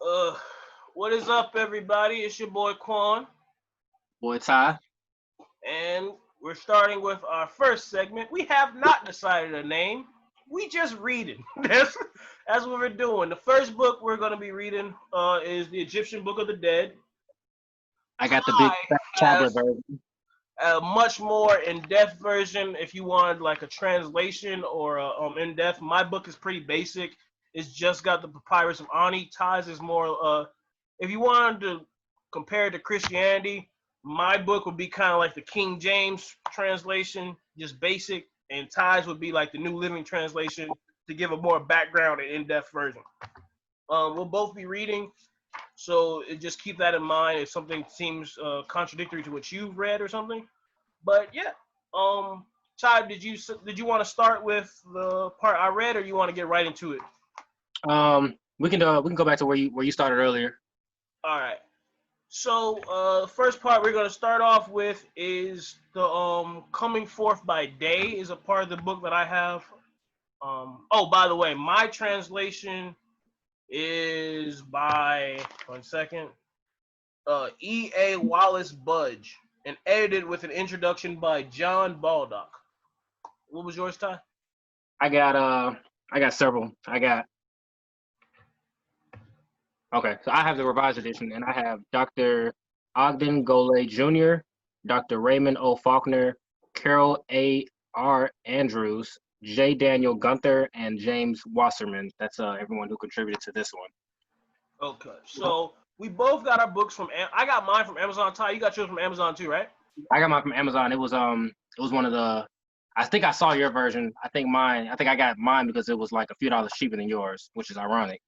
Uh, what is up, everybody? It's your boy Quann, Boy, Ty. and we're starting with our first segment. We have not decided a name. We just reading. That's what we're doing. The first book we're going to be reading is the Egyptian Book of the Dead. I got the big Ty tablet has version. a much more in-depth version. If you wanted like a translation or in-depth, my book is pretty basic. It's just got the Papyrus of Ani. Ty's is more. If you wanted to compare it to Christianity, my book would be kind of like the King James translation, just basic, and Ty's would be like the New Living Translation to give a more background and in-depth version. We'll both be reading, so just keep that in mind if something seems contradictory to what you've read or something. But yeah, Ty, did you want to start with the part I read, or you want to get right into it? We can go back to where you started earlier. All right. So, first part we're gonna start off with is the coming forth by day is a part of the book that I have. Oh, by the way, my translation is by 1 second. E.A. Wallace Budge, and edited with an introduction by John Baldock. What was yours, Ty? I got several. Okay, so I have the revised edition, and I have Dr. Ogden Gole Jr., Dr. Raymond O. Faulkner, Carol A. R. Andrews, J. Daniel Gunther, and James Wasserman. That's everyone who contributed to this one. Okay, so we both got our books from. I got mine from Amazon. Ty, you got yours from Amazon too, right? I got mine from Amazon. It was one of the. I think I saw your version. I think I got mine because it was like a few dollars cheaper than yours, which is ironic.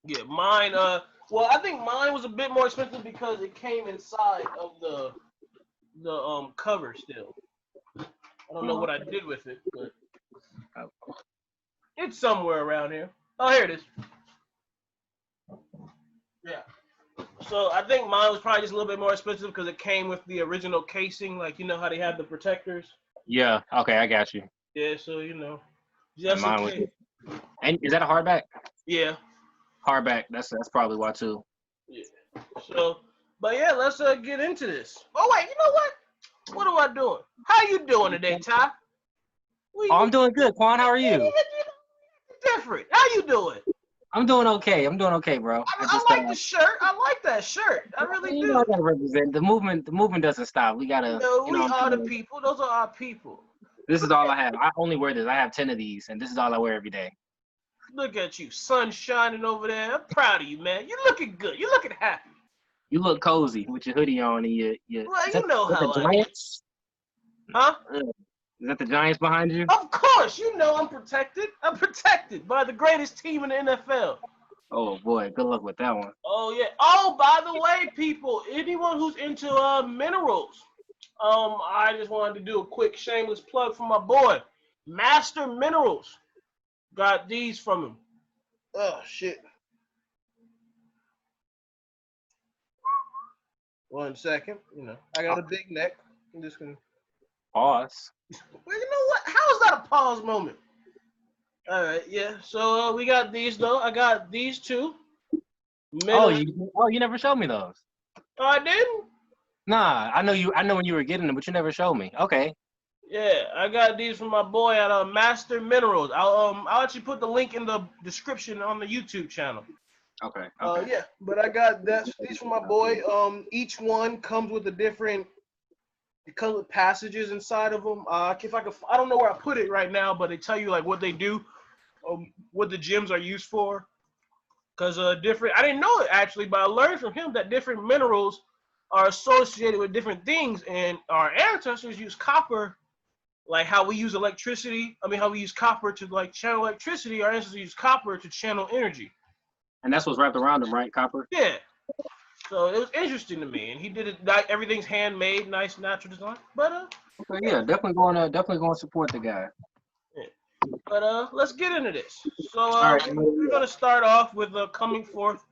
Yeah, mine. Well, I think mine was a bit more expensive because it came inside of the cover still. I don't know what I did with it, but it's somewhere around here. Oh, here it is. Yeah. So I think mine was probably just a little bit more expensive because it came with the original casing, like you know how they have the protectors. Yeah. Okay, I got you. Yeah, so And just in mine was. case. And is that a hardback? Yeah. Hardback. That's probably why too. Yeah. So, but yeah, let's get into this. Oh wait, you know what? What am I doing? How you doing today, Ty? Oh, I'm doing good, Quann. How are you? Different. How you doing? I'm doing okay. I'm doing okay, bro. I like the shirt. I like that shirt. I really You know, I do. gotta represent the movement. The movement doesn't stop. We gotta, No, we I'm are the saying, people. Those are our people. this is all I have. I only wear this. I have 10 of these, and this is all I wear every day. Look at you, sun shining over there. I'm proud of you, man. You're looking good. You're looking happy. You look cozy with your hoodie on and your Well, is you know that the how I am. Giants? Huh? Is that the Giants behind you? Of course, you know I'm protected. I'm protected by the greatest team in the NFL. Oh boy, good luck with that one. Oh yeah. Oh, by the way, people, anyone who's into minerals, I just wanted to do a quick shameless plug for my boy, Master Minerals. Got these from him. Oh shit. 1 second. I got a big neck. I'm just gonna. Pause. Well, you know what? How is that a pause moment? All right, yeah. So we got these though. I got these two. Oh, Middle. you never showed me those. Oh, I didn't. Nah, I know you. I know when you were getting them, but you never showed me. Okay. Yeah, I got these from my boy at Master Minerals. I'll actually put the link in the description on the YouTube channel. Okay. Yeah, but I got these from my boy. Each one comes with a different colored passages inside of them. If I could, I don't know where I put it right now, but they tell you like what they do, what the gems are used for. Cause different, I didn't know it actually, but I learned from him that different minerals are associated with different things, and our ancestors used copper, like how we use electricity. I mean, how we use copper to like channel electricity. Our ancestors used copper to channel energy. And that's what's wrapped around them, right? Copper. Yeah. So it was interesting to me, and he did it. Like, everything's handmade, nice, natural design. But Okay, yeah, definitely going to support the guy. yeah. But let's get into this. So All right. we're gonna start off with coming forth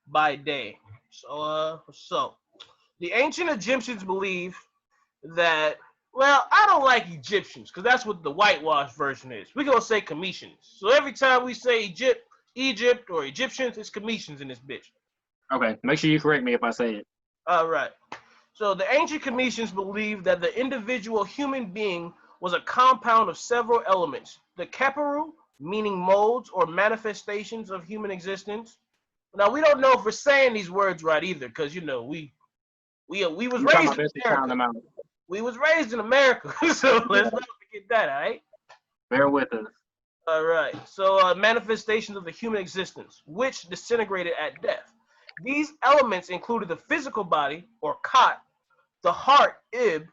by day. So the ancient Egyptians believe that. Well, I don't like Egyptians because that's what the whitewash version is. We're gonna say Cometians. So every time we say Egypt, Egypt or Egyptians. It's Cometians in this bitch. Okay, make sure you correct me if I say it. All right. So the ancient Cometians believed that the individual human being was a compound of several elements. The Keperu, meaning modes or manifestations of human existence. Now we don't know if we're saying these words right either, because you know we was I'm trying my raised in best to sound America. them out. We was raised in America, so let's not forget that, all right? Bear with us. All right. So manifestations of the human existence, which disintegrated at death. These elements included the physical body, or Khat, the heart, Ib,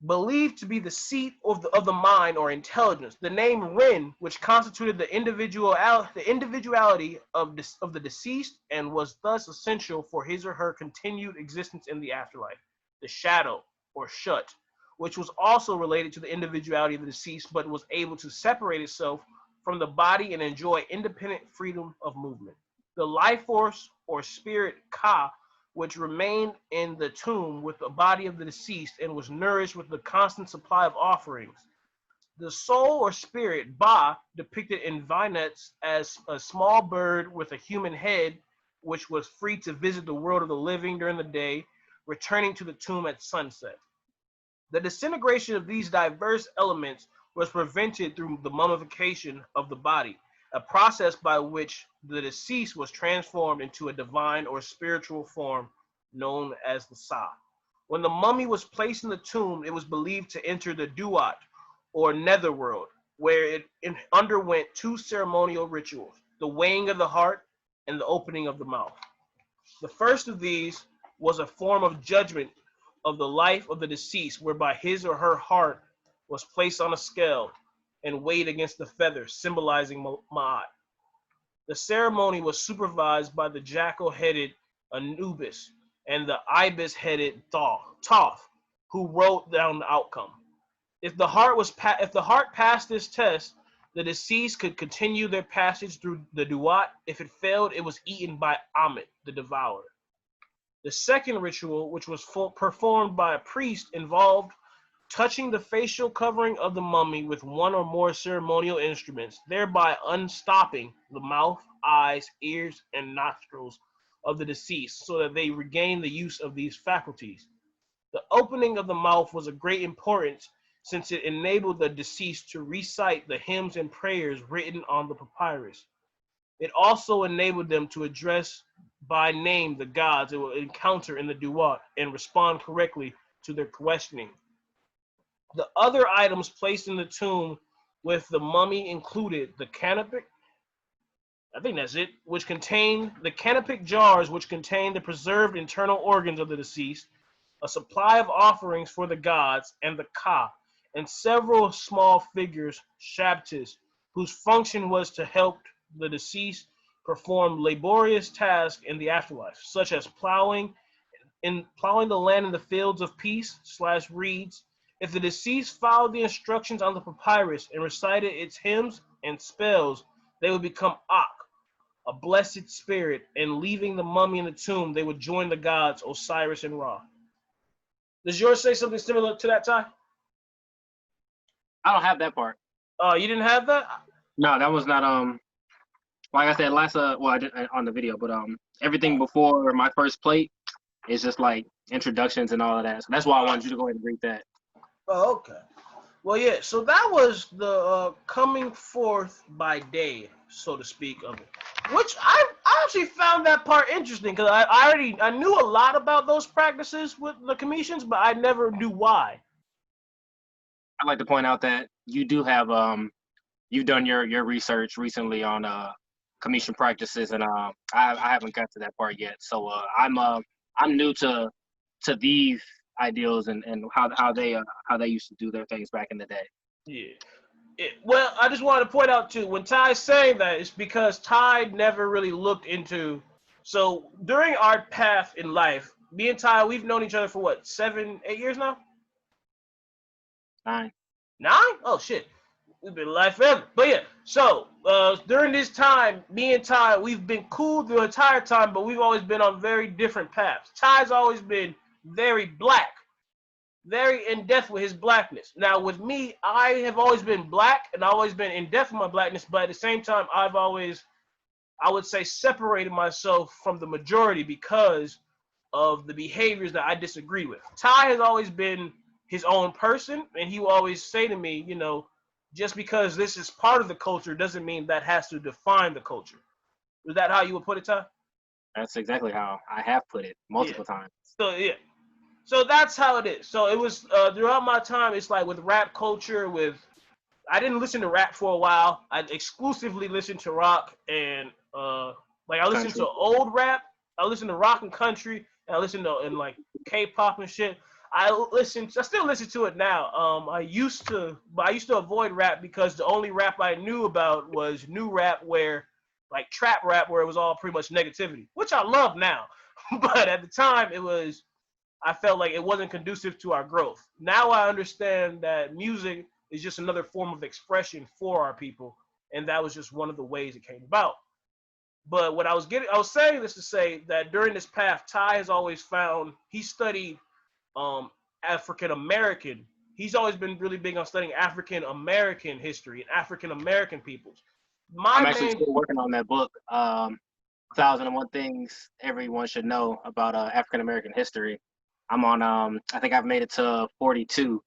believed to be the seat of the mind or intelligence. The name Ren, which constituted the individuality of the deceased and was thus essential for his or her continued existence in the afterlife. The shadow, or Shut, which was also related to the individuality of the deceased but was able to separate itself from the body and enjoy independent freedom of movement. The life force, or spirit, Ka, which remained in the tomb with the body of the deceased and was nourished with the constant supply of offerings. The soul, or spirit, Ba, depicted in vignettes as a small bird with a human head, which was free to visit the world of the living during the day, returning to the tomb at sunset. The disintegration of these diverse elements was prevented through the mummification of the body, a process by which the deceased was transformed into a divine or spiritual form known as the Sa. When the mummy was placed in the tomb, it was believed to enter the Duat, or netherworld, where it underwent two ceremonial rituals, the weighing of the heart and the opening of the mouth. The first of these was a form of judgment of the life of the deceased, whereby his or her heart was placed on a scale and weighed against the feather, symbolizing Ma'at. The ceremony was supervised by the jackal-headed Anubis and the ibis-headed Thoth, who wrote down the outcome. If the heart passed this test, the deceased could continue their passage through the Duat. If it failed, it was eaten by Amit, the devourer. The second ritual, which was performed by a priest, involved touching the facial covering of the mummy with one or more ceremonial instruments, thereby unstopping the mouth, eyes, ears, and nostrils of the deceased so that they regain the use of these faculties. The opening of the mouth was of great importance since it enabled the deceased to recite the hymns and prayers written on the papyrus. It also enabled them to address by name the gods they will encounter in the duat and respond correctly to their questioning. The other items placed in the tomb with the mummy included the canopic, I think that's it, which contained the canopic jars which contained the preserved internal organs of the deceased, a supply of offerings for the gods, and the ka, and several small figures, shabtis, whose function was to help the deceased perform laborious tasks in the afterlife, such as plowing the land in the fields of peace / reeds. If the deceased followed the instructions on the papyrus and recited its hymns and spells, they would become Ak, a blessed spirit, and leaving the mummy in the tomb, they would join the gods Osiris and Ra. Does yours say something similar to that, Ty? I don't have that part. You didn't have that? No, that was not like I said last well I did on the video, but everything before my first plate is just like introductions and all of that. So that's why I wanted you to go ahead and read that. Oh, okay. Well, yeah, so that was the coming forth by day, so to speak, of it. Which I actually found that part interesting because I knew a lot about those practices with the Cometians, but I never knew why. I'd like to point out that you do have you've done your research recently on Cometian practices, and I haven't got to that part yet. So I'm new to these ideals and how they used to do their things back in the day. Yeah. Well, I just wanted to point out too, when Ty's saying that, it's because Ty never really looked into. So during our path in life, me and Ty, we've known each other for what, 7, 8 years now? 9. 9? Oh shit, we've been alive forever. But yeah, so during this time, me and Ty, we've been cool the entire time, but we've always been on very different paths. Ty's always been very black, very in depth with his blackness. Now with me, I have always been black and always been in depth with my blackness, but at the same time, I've always I would say, separated myself from the majority because of the behaviors that I disagree with. Ty has always been his own person, and he will always say to me, you know, just because this is part of the culture doesn't mean that has to define the culture. Is that how you would put it, Ty? That's exactly how I have put it Yeah. multiple times. So yeah. So that's how it is. So it was throughout my time. It's like with rap culture. With I didn't listen to rap for a while. I exclusively listened to rock and like I listened Country. to old rap. I listened to rock and country. And I listened to and like K-pop and shit. I still listen to it now. But I used to avoid rap because the only rap I knew about was new rap, where like trap rap, where it was all pretty much negativity, which I love now. But at the time, I felt like it wasn't conducive to our growth. Now I understand that music is just another form of expression for our people, and that was just one of the ways it came about. But what I was saying this to say that during this path, Ty has always found he studied African American. He's always been really big on studying African American history and African American peoples. My I'm actually main still working on that book, 1001 Things Everyone Should Know About African American History. I'm on, I think I've made it to 42.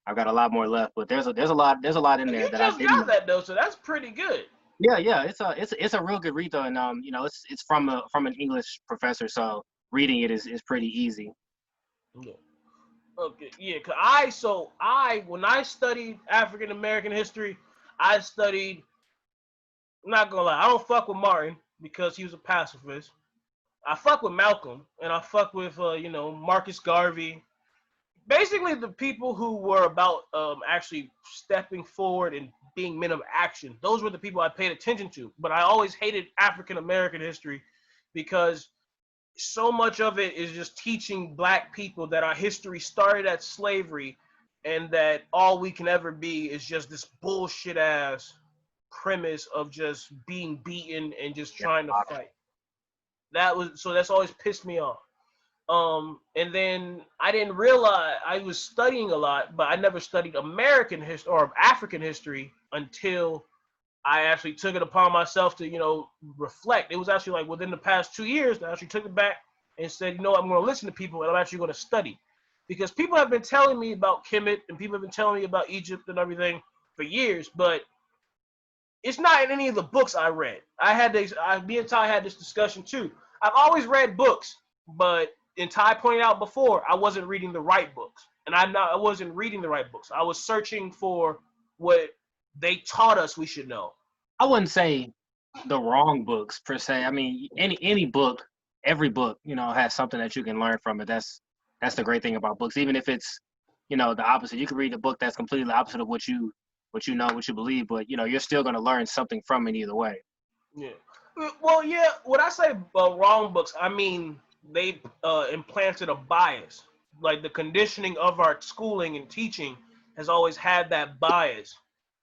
I've got a lot more left, but there's a lot in there You that I just didn't got know. that though, so that's pretty good. Yeah, it's a real good read though, and you know, it's from an English professor, so reading it is pretty easy. Yeah. Okay, yeah, cause when I studied African American history, I studied. I'm not gonna lie, I don't fuck with Martin because he was a pacifist. I fuck with Malcolm and I fuck with Marcus Garvey. Basically, the people who were about actually stepping forward and being men of action. Those were the people I paid attention to. But I always hated African American history because so much of it is just teaching black people that our history started at slavery and that all we can ever be is just this bullshit ass premise of just being beaten and just Yeah, trying to fight. That's always pissed me off. And then I didn't realize I was studying a lot, but I never studied American history or African history until I actually took it upon myself to, reflect. It was actually like within the past 2 years that I actually took it back and said, I'm going to listen to people and I'm actually going to study. Because people have been telling me about Kemet and people have been telling me about Egypt and everything for years, but it's not in any of the books I read. Me and Ty had this discussion too. I've always read books, but and Ty pointed out before, I wasn't reading the right books. And I wasn't reading the right books. I was searching for what they taught us we should know. I wouldn't say the wrong books per se. I mean, any book, every book, you know, has something that you can learn from it. That's the great thing about books. Even if it's, you know, the opposite. You can read a book that's completely the opposite of what you know, what you believe, but you know, you're still gonna learn something from it either way. Yeah. Well, yeah. When I say wrong books, I mean they implanted a bias. Like the conditioning of our schooling and teaching has always had that bias.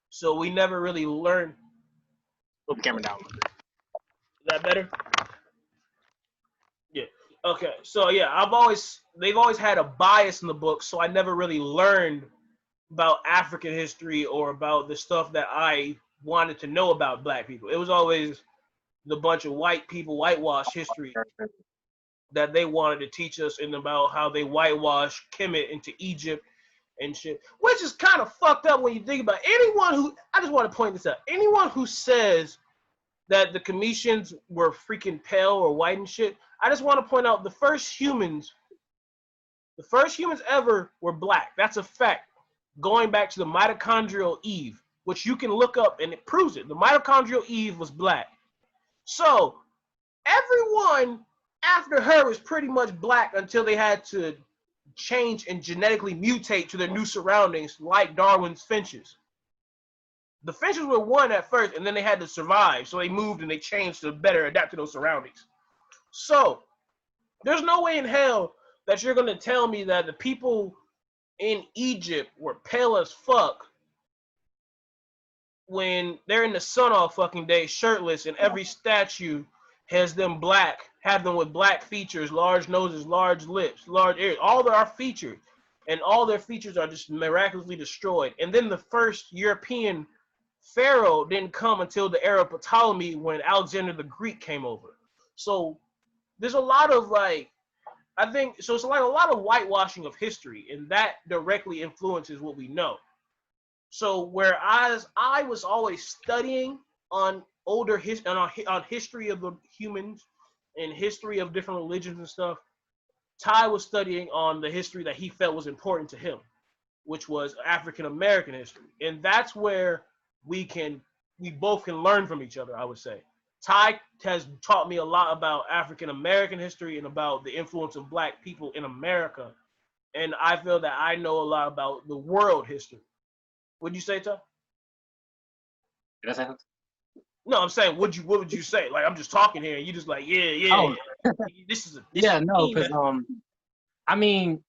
So we never really learned. Put the camera down. Is that better? Yeah. Okay. So yeah, they've always had a bias in the book, so I never really learned about African history or about the stuff that I wanted to know about black people. It was always the bunch of white people whitewash history that they wanted to teach us and about how they whitewash Kemet into Egypt and shit, which is kind of fucked up when you think about it. I just want to point this out, anyone who says that the Cometians were freaking pale or white and shit, I just want to point out the first humans ever were black. That's a fact. Going back to the mitochondrial Eve, which you can look up and it proves it. The mitochondrial Eve was black. So everyone after her was pretty much black until they had to change and genetically mutate to their new surroundings, like Darwin's finches. The finches were one at first, and then they had to survive, so they moved and they changed to better adapt to those surroundings. So there's no way in hell that you're gonna tell me that the people in Egypt were pale as fuck when they're in the sun all fucking day, shirtless, and every statue has them black, have them with black features, large noses, large lips, large ears. All of our features, and all their features are just miraculously destroyed. And then the first European Pharaoh didn't come until the era of Ptolemy when Alexander the Greek came over. So there's a lot of like I think so. It's like a lot of whitewashing of history, and that directly influences what we know. So whereas I was always studying on older on history of the humans and history of different religions and stuff, Ty was studying on the history that he felt was important to him, which was African American history, and that's where we both can learn from each other. I would say Ty has taught me a lot about African American history and about the influence of Black people in America, and I feel that I know a lot about the world history. Would you say, Ty? Did I say something? No, I'm saying, what would you say? Like, I'm just talking here, and you just like, Oh, this is yeah, a no, theme, because I mean,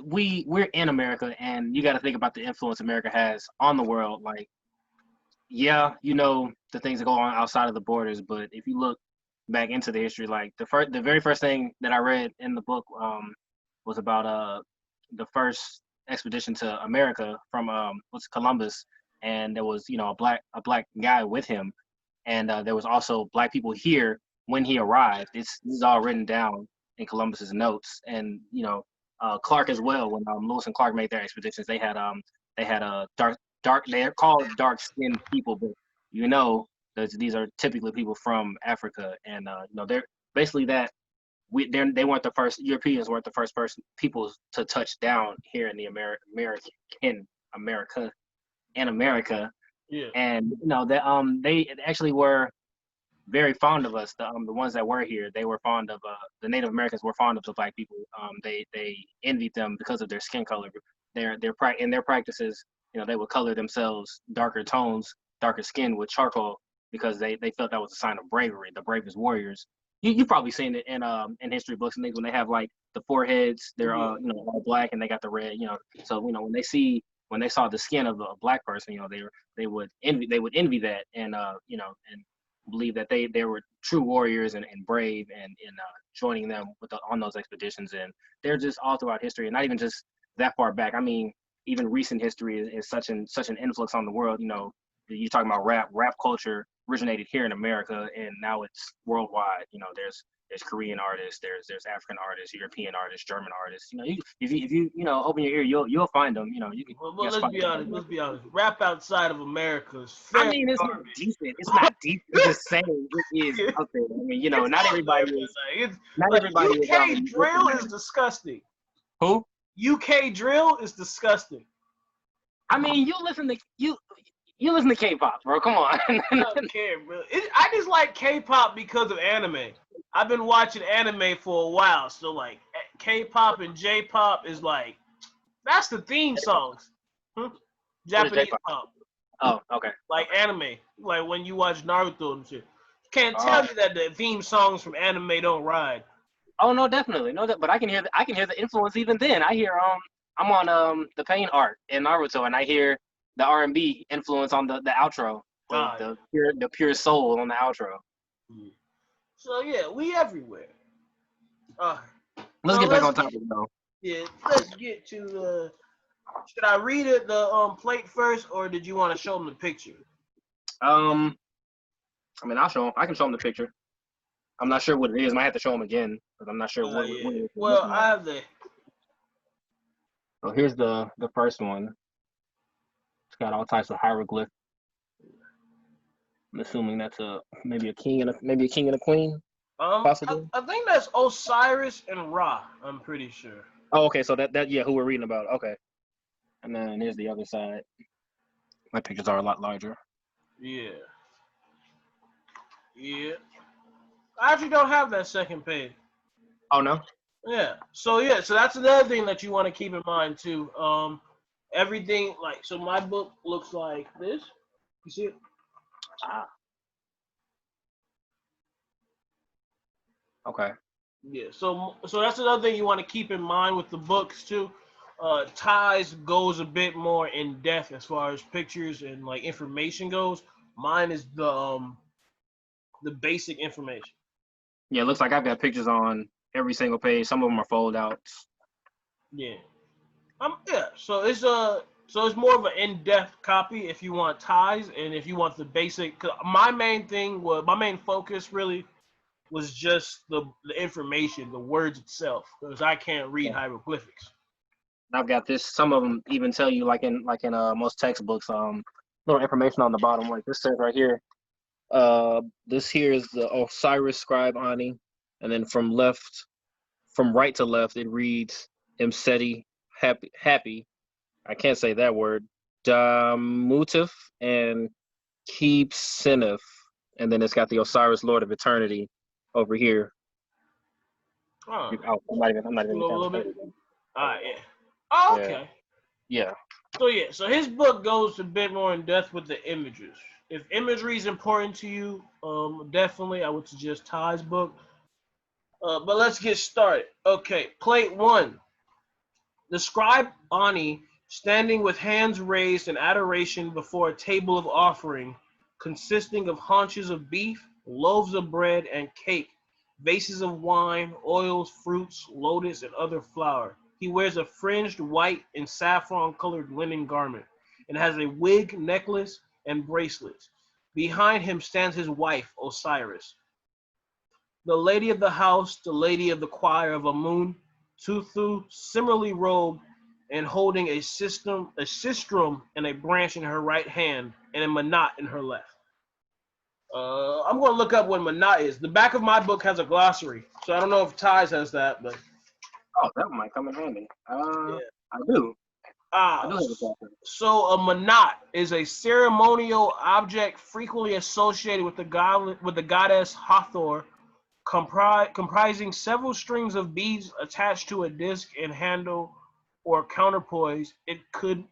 we're in America, and you got to think about the influence America has on the world. Like, yeah, the things that go on outside of the borders, but if you look back into the history, like the very first thing that I read in the book was about the first expedition to America from what's Columbus, and there was a black guy with him, and there was also Black people here when he arrived. This is all written down in Columbus's notes, and Clark as well. When Lewis and Clark made their expeditions, they had a dark. They're called dark skinned people, but these are typically people from Africa, and they're basically that. They weren't the first. Europeans weren't the first people to touch down here in the America in America, yeah, and they actually were very fond of us. The ones that were here, they were fond of the Native Americans were fond of the Black people. They envied them because of their skin color. In their practices, they would color themselves darker tones, darker skin with charcoal because they felt that was a sign of bravery. The bravest warriors. You've probably seen it in history books and things when they have like the foreheads, they're all black and they got the red. So when they saw the skin of a Black person, they would envy that, and believe that they were true warriors and brave, and in joining them on those expeditions. And they're just all throughout history, and not even just that far back. I mean, even recent history is such an influx on the world. You're talking about rap culture originated here in America, and now it's worldwide. There's Korean artists, there's African artists, European artists, German artists. If you open your ear, you'll find them. You can. well, let's be honest. Let's be honest. Rap outside of America is I fair. mean, it's not decent. It's not deep. I'm just saying it is out there. I mean, not everybody is. Not Like everybody is. UK drill is disgusting. Who? UK drill is disgusting. I mean, you listen to K-pop, bro. Come on. I don't care, bro. I just like K-pop because of anime. I've been watching anime for a while, so like K-pop and J-pop is like that's the theme songs. Japanese pop. Oh, okay. Like anime, like when you watch Naruto and shit. Can't Oh. tell you that the theme songs from anime don't ride. Oh no, definitely. No, but I can hear the influence even then. I hear I'm on the pain art in Naruto, and I hear the R&B influence on the outro, the pure soul on the outro. So yeah, we everywhere. Let's get back on topic though. Yeah, let's get to the. Should I read it the plate first, or did you want to show them the picture? I mean, I can show them the picture. I'm not sure what it is. I might have to show them again because I'm not sure what it is. Well, I have the. So here's the first one. It's got all types of hieroglyphs. I'm assuming that's maybe a king and a queen. Possibly. I think that's Osiris and Ra. I'm pretty sure. Oh, okay. So that who we're reading about. Okay. And then here's the other side. My pictures are a lot larger. Yeah. Yeah. I actually don't have that second page. Oh no. Yeah. So that's another thing that you want to keep in mind too. Everything so my book looks like this. You see it? Okay. Yeah. So that's another thing you want to keep in mind with the books too. Ties goes a bit more in depth as far as pictures and like information goes. Mine is the basic information. Yeah, it looks like I've got pictures on every single page. Some of them are fold outs. Yeah. Yeah. So So it's more of an in-depth copy if you want ties and if you want the basic. 'Cause my main thing was my main focus really was just the information, the words itself, because I can't read hieroglyphics. I've got this. Some of them even tell you, like in most textbooks, little information on the bottom. Like this says right here. This here is the Osiris scribe Ani, and then from right to left, it reads Imseti happy. I can't say that word. Damutif and Keepsinif, and then it's got the Osiris Lord of Eternity over here. Huh. Oh, I'm not even A little counting. bit. Yeah. Oh, okay. Yeah. So his book goes a bit more in depth with the images. If imagery is important to you, definitely I would suggest Ty's book. But let's get started. Okay, plate 1. The scribe Ani, standing with hands raised in adoration before a table of offering, consisting of haunches of beef, loaves of bread and cake, vases of wine, oils, fruits, lotus, and other flour. He wears a fringed white and saffron-colored linen garment, and has a wig, necklace, and bracelets. Behind him stands his wife, Osiris. The lady of the house, the lady of the choir of Amun, Tuthu, similarly robed and holding a sistrum and a branch in her right hand, and a manat in her left. I'm going to look up what manat is. The back of my book has a glossary, so I don't know if Ty's has that, but Oh, that might come in handy. yeah. I do. I do have a glossary. So a manat is a ceremonial object frequently associated with the goddess Hathor, comprising several strings of beads attached to a disc and handle or counterpoise. It could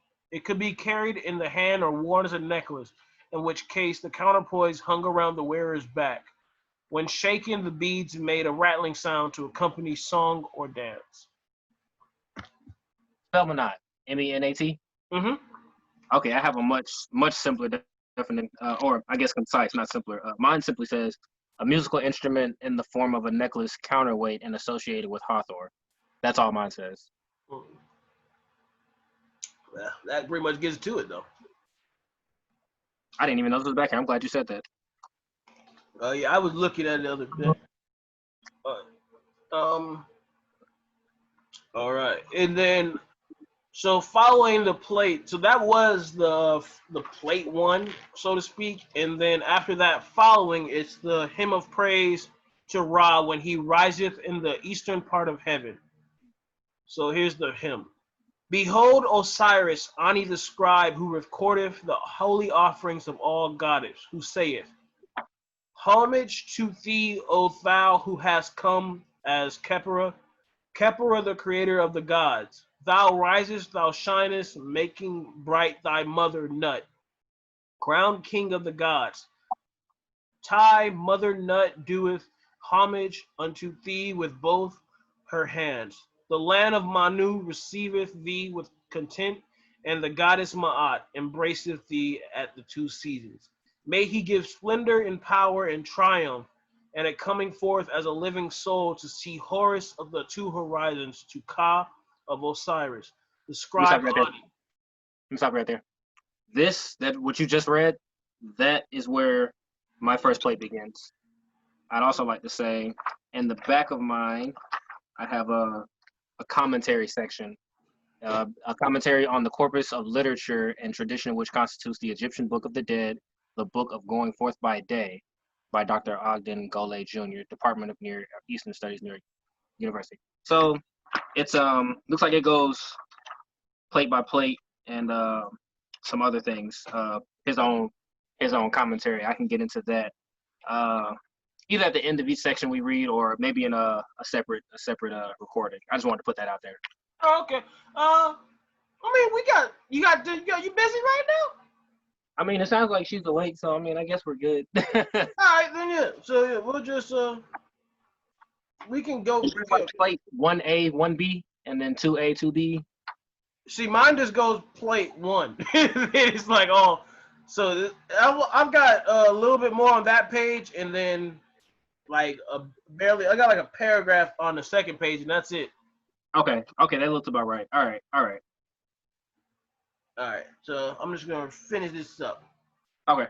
be carried in the hand or worn as a necklace, in which case the counterpoise hung around the wearer's back. When shaken, the beads made a rattling sound to accompany song or dance. Spell Menat. M-E-N-A-T? Mm-hmm. Okay, I have a much simpler definition, or I guess concise, not simpler. Mine simply says a musical instrument in the form of a necklace counterweight and associated with Hathor. That's all mine says. Well, that pretty much gets to it, though. I didn't even know this was back here. I'm glad you said that. Yeah, I was looking at it the other day. All right, and then so following the plate, so that was the plate 1, so to speak, and then after that, following it's the hymn of praise to Ra when he riseth in the eastern part of heaven. So here's the hymn. Behold Osiris, Ani the scribe, who recordeth the holy offerings of all goddess, who saith, homage to thee, O thou who hast come as Khepera, Khepera the creator of the gods. Thou risest, thou shinest, making bright thy mother Nut, crowned king of the gods. Ty, mother Nut, doeth homage unto thee with both her hands. The land of Manu receiveth thee with content, and the goddess Ma'at embraceth thee at the 2 seasons. May he give splendor and power and triumph, and a coming forth as a living soul to see Horus of the 2 horizons, to Ka of Osiris, the scribe Ani. Let me stop right there. What you just read, that is where my first plate begins. I'd also like to say, in the back of mine, I have a commentary section, a commentary on the corpus of literature and tradition which constitutes the Egyptian Book of the Dead, the Book of Going Forth by Day, by Dr. Ogden Gole Jr., Department of Near Eastern Studies, New York University. So it's looks like it goes plate by plate and some other things. His own commentary. I can get into that either at the end of each section we read, or maybe in a separate recording. I just wanted to put that out there. Oh, okay. I mean, you busy right now? I mean, it sounds like she's awake, so I mean, I guess we're good. All right, then yeah. So yeah, we'll just we can go. Plate 1A, 1B, and then 2A, 2B. See, mine just goes plate 1. It's like all. So I've got a little bit more on that page, and then like barely. I got like a paragraph on the second page, and that's it. Okay, that looks about right. All right. All right, so I'm just gonna finish this up. Okay.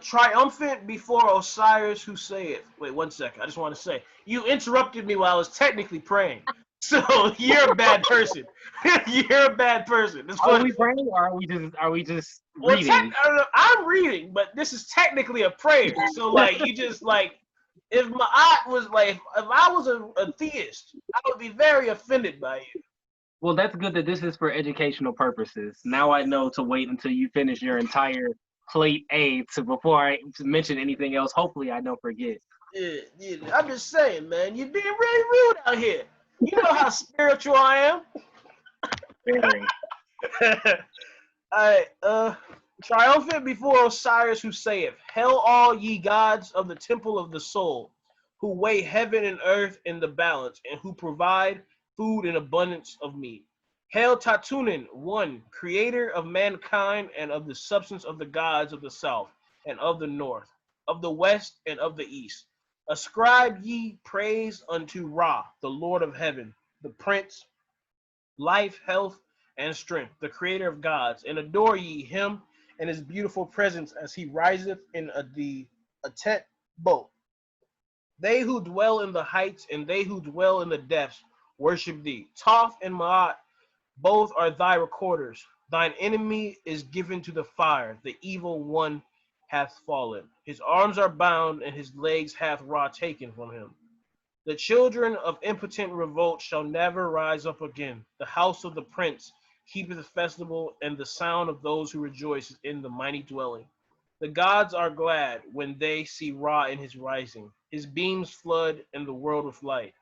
Triumphant before Osiris who saith. Wait, 1 second. I just want to say you interrupted me while I was technically praying. So you're a bad person. You're a bad person. It's Are funny. we praying or are we just Well, reading? I'm reading, but this is technically a prayer. So like you just like if my aunt was like if I was a theist, I would be very offended by you. Well, that's good that this is for educational purposes. Now I know to wait until you finish your entire plate A to before I mention anything else. Hopefully, I don't forget. Yeah, yeah. I'm just saying, man, you're being really rude out here. You know how spiritual I am. Very. Alright, triumphant before Osiris who saith, Hail all ye gods of the temple of the soul, who weigh heaven and earth in the balance, and who provide food in abundance of meat. Hail Tatunin, one, creator of mankind and of the substance of the gods of the south and of the north, of the west and of the east. Ascribe ye praise unto Ra, the Lord of heaven, the Prince, life, health, and strength, the creator of gods, and adore ye him and his beautiful presence as he riseth in a tent boat. They who dwell in the heights and they who dwell in the depths worship thee. Toph and Maat both are thy recorders. Thine enemy is given to the fire. The evil one hath fallen. His arms are bound, and his legs hath Ra taken from him. The children of impotent revolt shall never rise up again. The house of the prince keepeth a festival, and the sound of those who rejoice is in the mighty dwelling. The gods are glad when they see Ra in his rising. His beams flood and the world with light.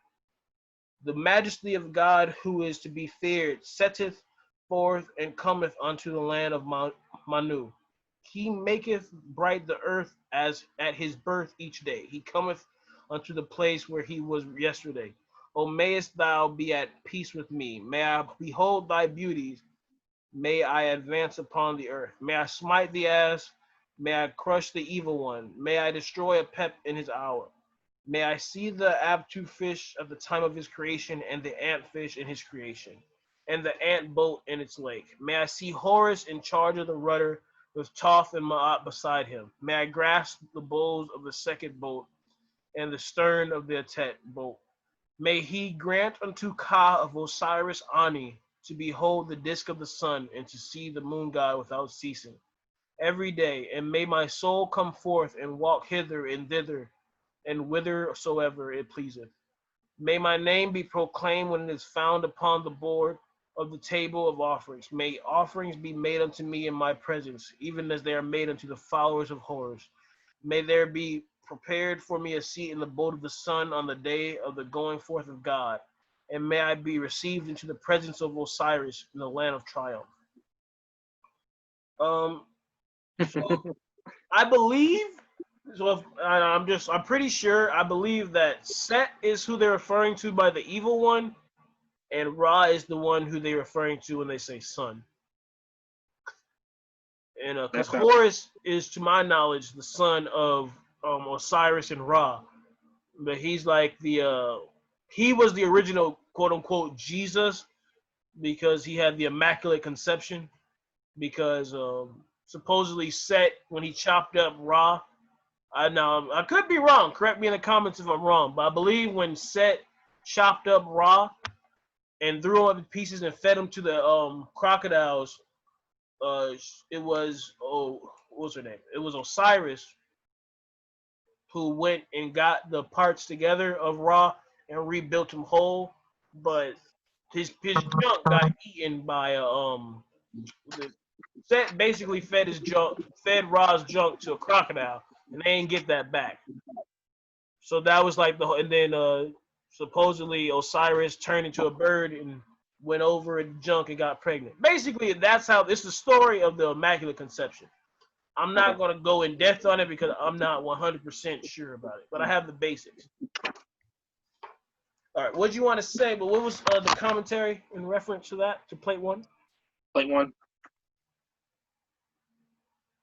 The majesty of God who is to be feared setteth forth and cometh unto the land of Manu. He maketh bright the earth as at his birth each day. He cometh unto the place where he was yesterday. O mayest thou be at peace with me. May I behold thy beauties. May I advance upon the earth. May I smite the ass. May I crush the evil one. May I destroy a pep in his hour. May I see the abtu fish at the time of his creation, and the ant fish in his creation, and the ant boat in its lake. May I see Horus in charge of the rudder, with Toph and Ma'at beside him. May I grasp the bows of the second boat, and the stern of the Atet boat. May he grant unto Ka of Osiris Ani to behold the disk of the sun, and to see the moon god without ceasing every day. And may my soul come forth and walk hither and thither, and whithersoever it pleaseth. May my name be proclaimed when it is found upon the board of the table of offerings. May offerings be made unto me in my presence, even as they are made unto the followers of Horus. May there be prepared for me a seat in the boat of the sun on the day of the going forth of God. And may I be received into the presence of Osiris in the land of triumph. Um, so I believe. So if, I'm pretty sure. I believe that Set is who they're referring to by the evil one, and Ra is the one who they're referring to when they say son. And because That's up. Horus is, to my knowledge, the son of Osiris and Ra, but he's like he was the original quote unquote Jesus because he had the immaculate conception. Because supposedly Set, when he chopped up Ra, I could be wrong. Correct me in the comments if I'm wrong. But I believe when Set chopped up Ra and threw him up in pieces and fed him to the crocodiles, it was what was her name? It was Osiris who went and got the parts together of Ra and rebuilt him whole. But his junk got eaten by the Set basically fed Ra's junk to a crocodile, and they didn't get that back. So that was like and then supposedly Osiris turned into a bird and went over and junk and got pregnant. Basically, that's how this is the story of the Immaculate Conception. I'm Okay. not going to go in depth on it because I'm not 100% sure about it, but I have the basics. All right, what do you want to say? But what was the commentary in reference to that, to plate one? Plate one.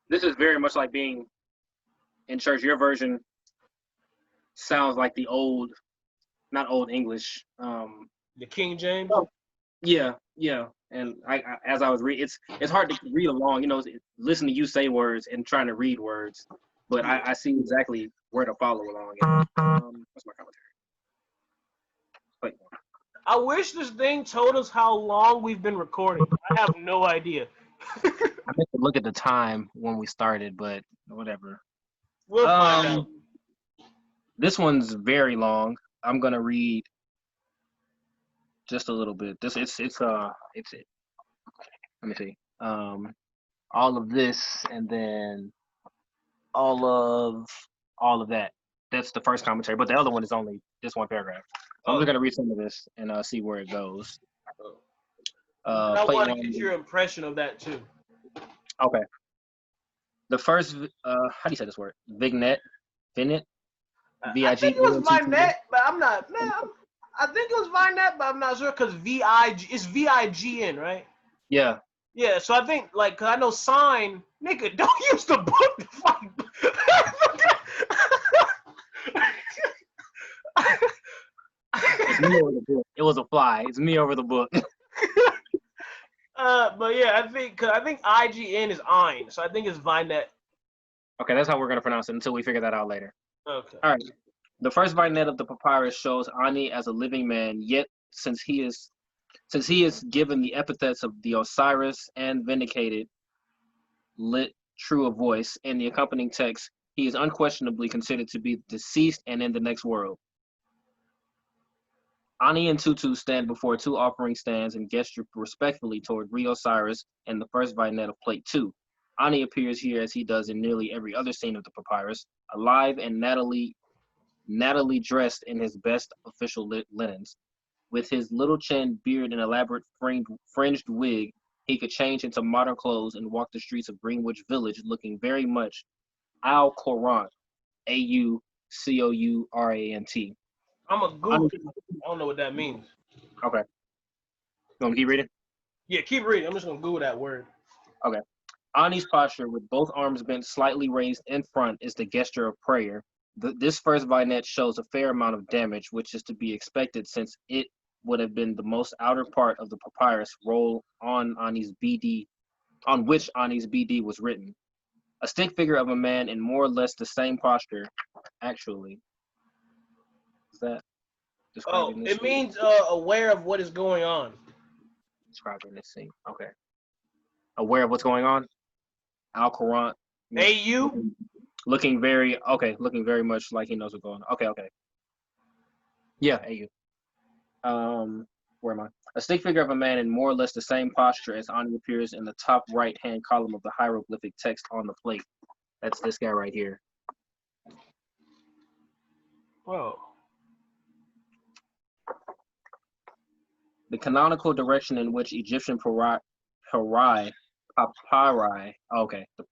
This is very much like being in church. Your version sounds like the old, not old English. The King James? Oh, Yeah, yeah. And as I was reading, it's hard to read along. Listen to you say words and trying to read words, but I see exactly where to follow along. What's my commentary? Wait. I wish this thing told us how long we've been recording. I have no idea. I meant to look at the time when we started, but whatever. We'll find out. This one's very long. I'm gonna read just a little bit. Let me see. All of this and then all of that. That's the first commentary, but the other one is only this one paragraph. So I'm just gonna read some of this and see where it goes. I want to get your impression of that too. Okay. The first, how do you say this word? Vignette. I think it was Vignette, but I'm not. Man, I think it was Vignette, but I'm not sure because it's VIGN, right? Yeah. Yeah, so I think, like, cause I know sign, nigga, don't use the book to fight. It's me over the book. It was a fly. It's me over the book. But yeah, I think IGN is Ein, so I think it's Vignette. Okay, that's how we're gonna pronounce it until we figure that out later. Okay. All right. The first vignette of the papyrus shows Ani as a living man, yet since he is given the epithets of the Osiris and vindicated, lit, true of voice, in the accompanying text, he is unquestionably considered to be deceased and in the next world. Ani and Tutu stand before two offering stands and gesture respectfully toward Re-Osiris in the first vignette of Plate 2. Ani appears here as he does in nearly every other scene of the papyrus, alive and nattily dressed in his best official linens. With his little chin, beard, and elaborate fringed wig, he could change into modern clothes and walk the streets of Greenwich Village looking very much Al-Courant, AUCOURANT. I'm a Google. I don't know what that means. Okay. You want me to keep reading? Yeah, keep reading. I'm just going to Google that word. Okay. Ani's posture, with both arms bent slightly raised in front, is the gesture of prayer. This first vignette shows a fair amount of damage, which is to be expected since it would have been the most outer part of the papyrus roll on which Ani's BD was written. A stick figure of a man in more or less the same posture, actually. Is that describing this? It means aware of what is going on. Describing this scene. Okay. Aware of what's going on? Al-Courant. AU? Looking very much like he knows what's going on. Okay. Yeah, AU. Where am I? A stick figure of a man in more or less the same posture as Ani appears in the top right-hand column of the hieroglyphic text on the plate. That's this guy right here. Whoa. The canonical direction in which Egyptian papyri,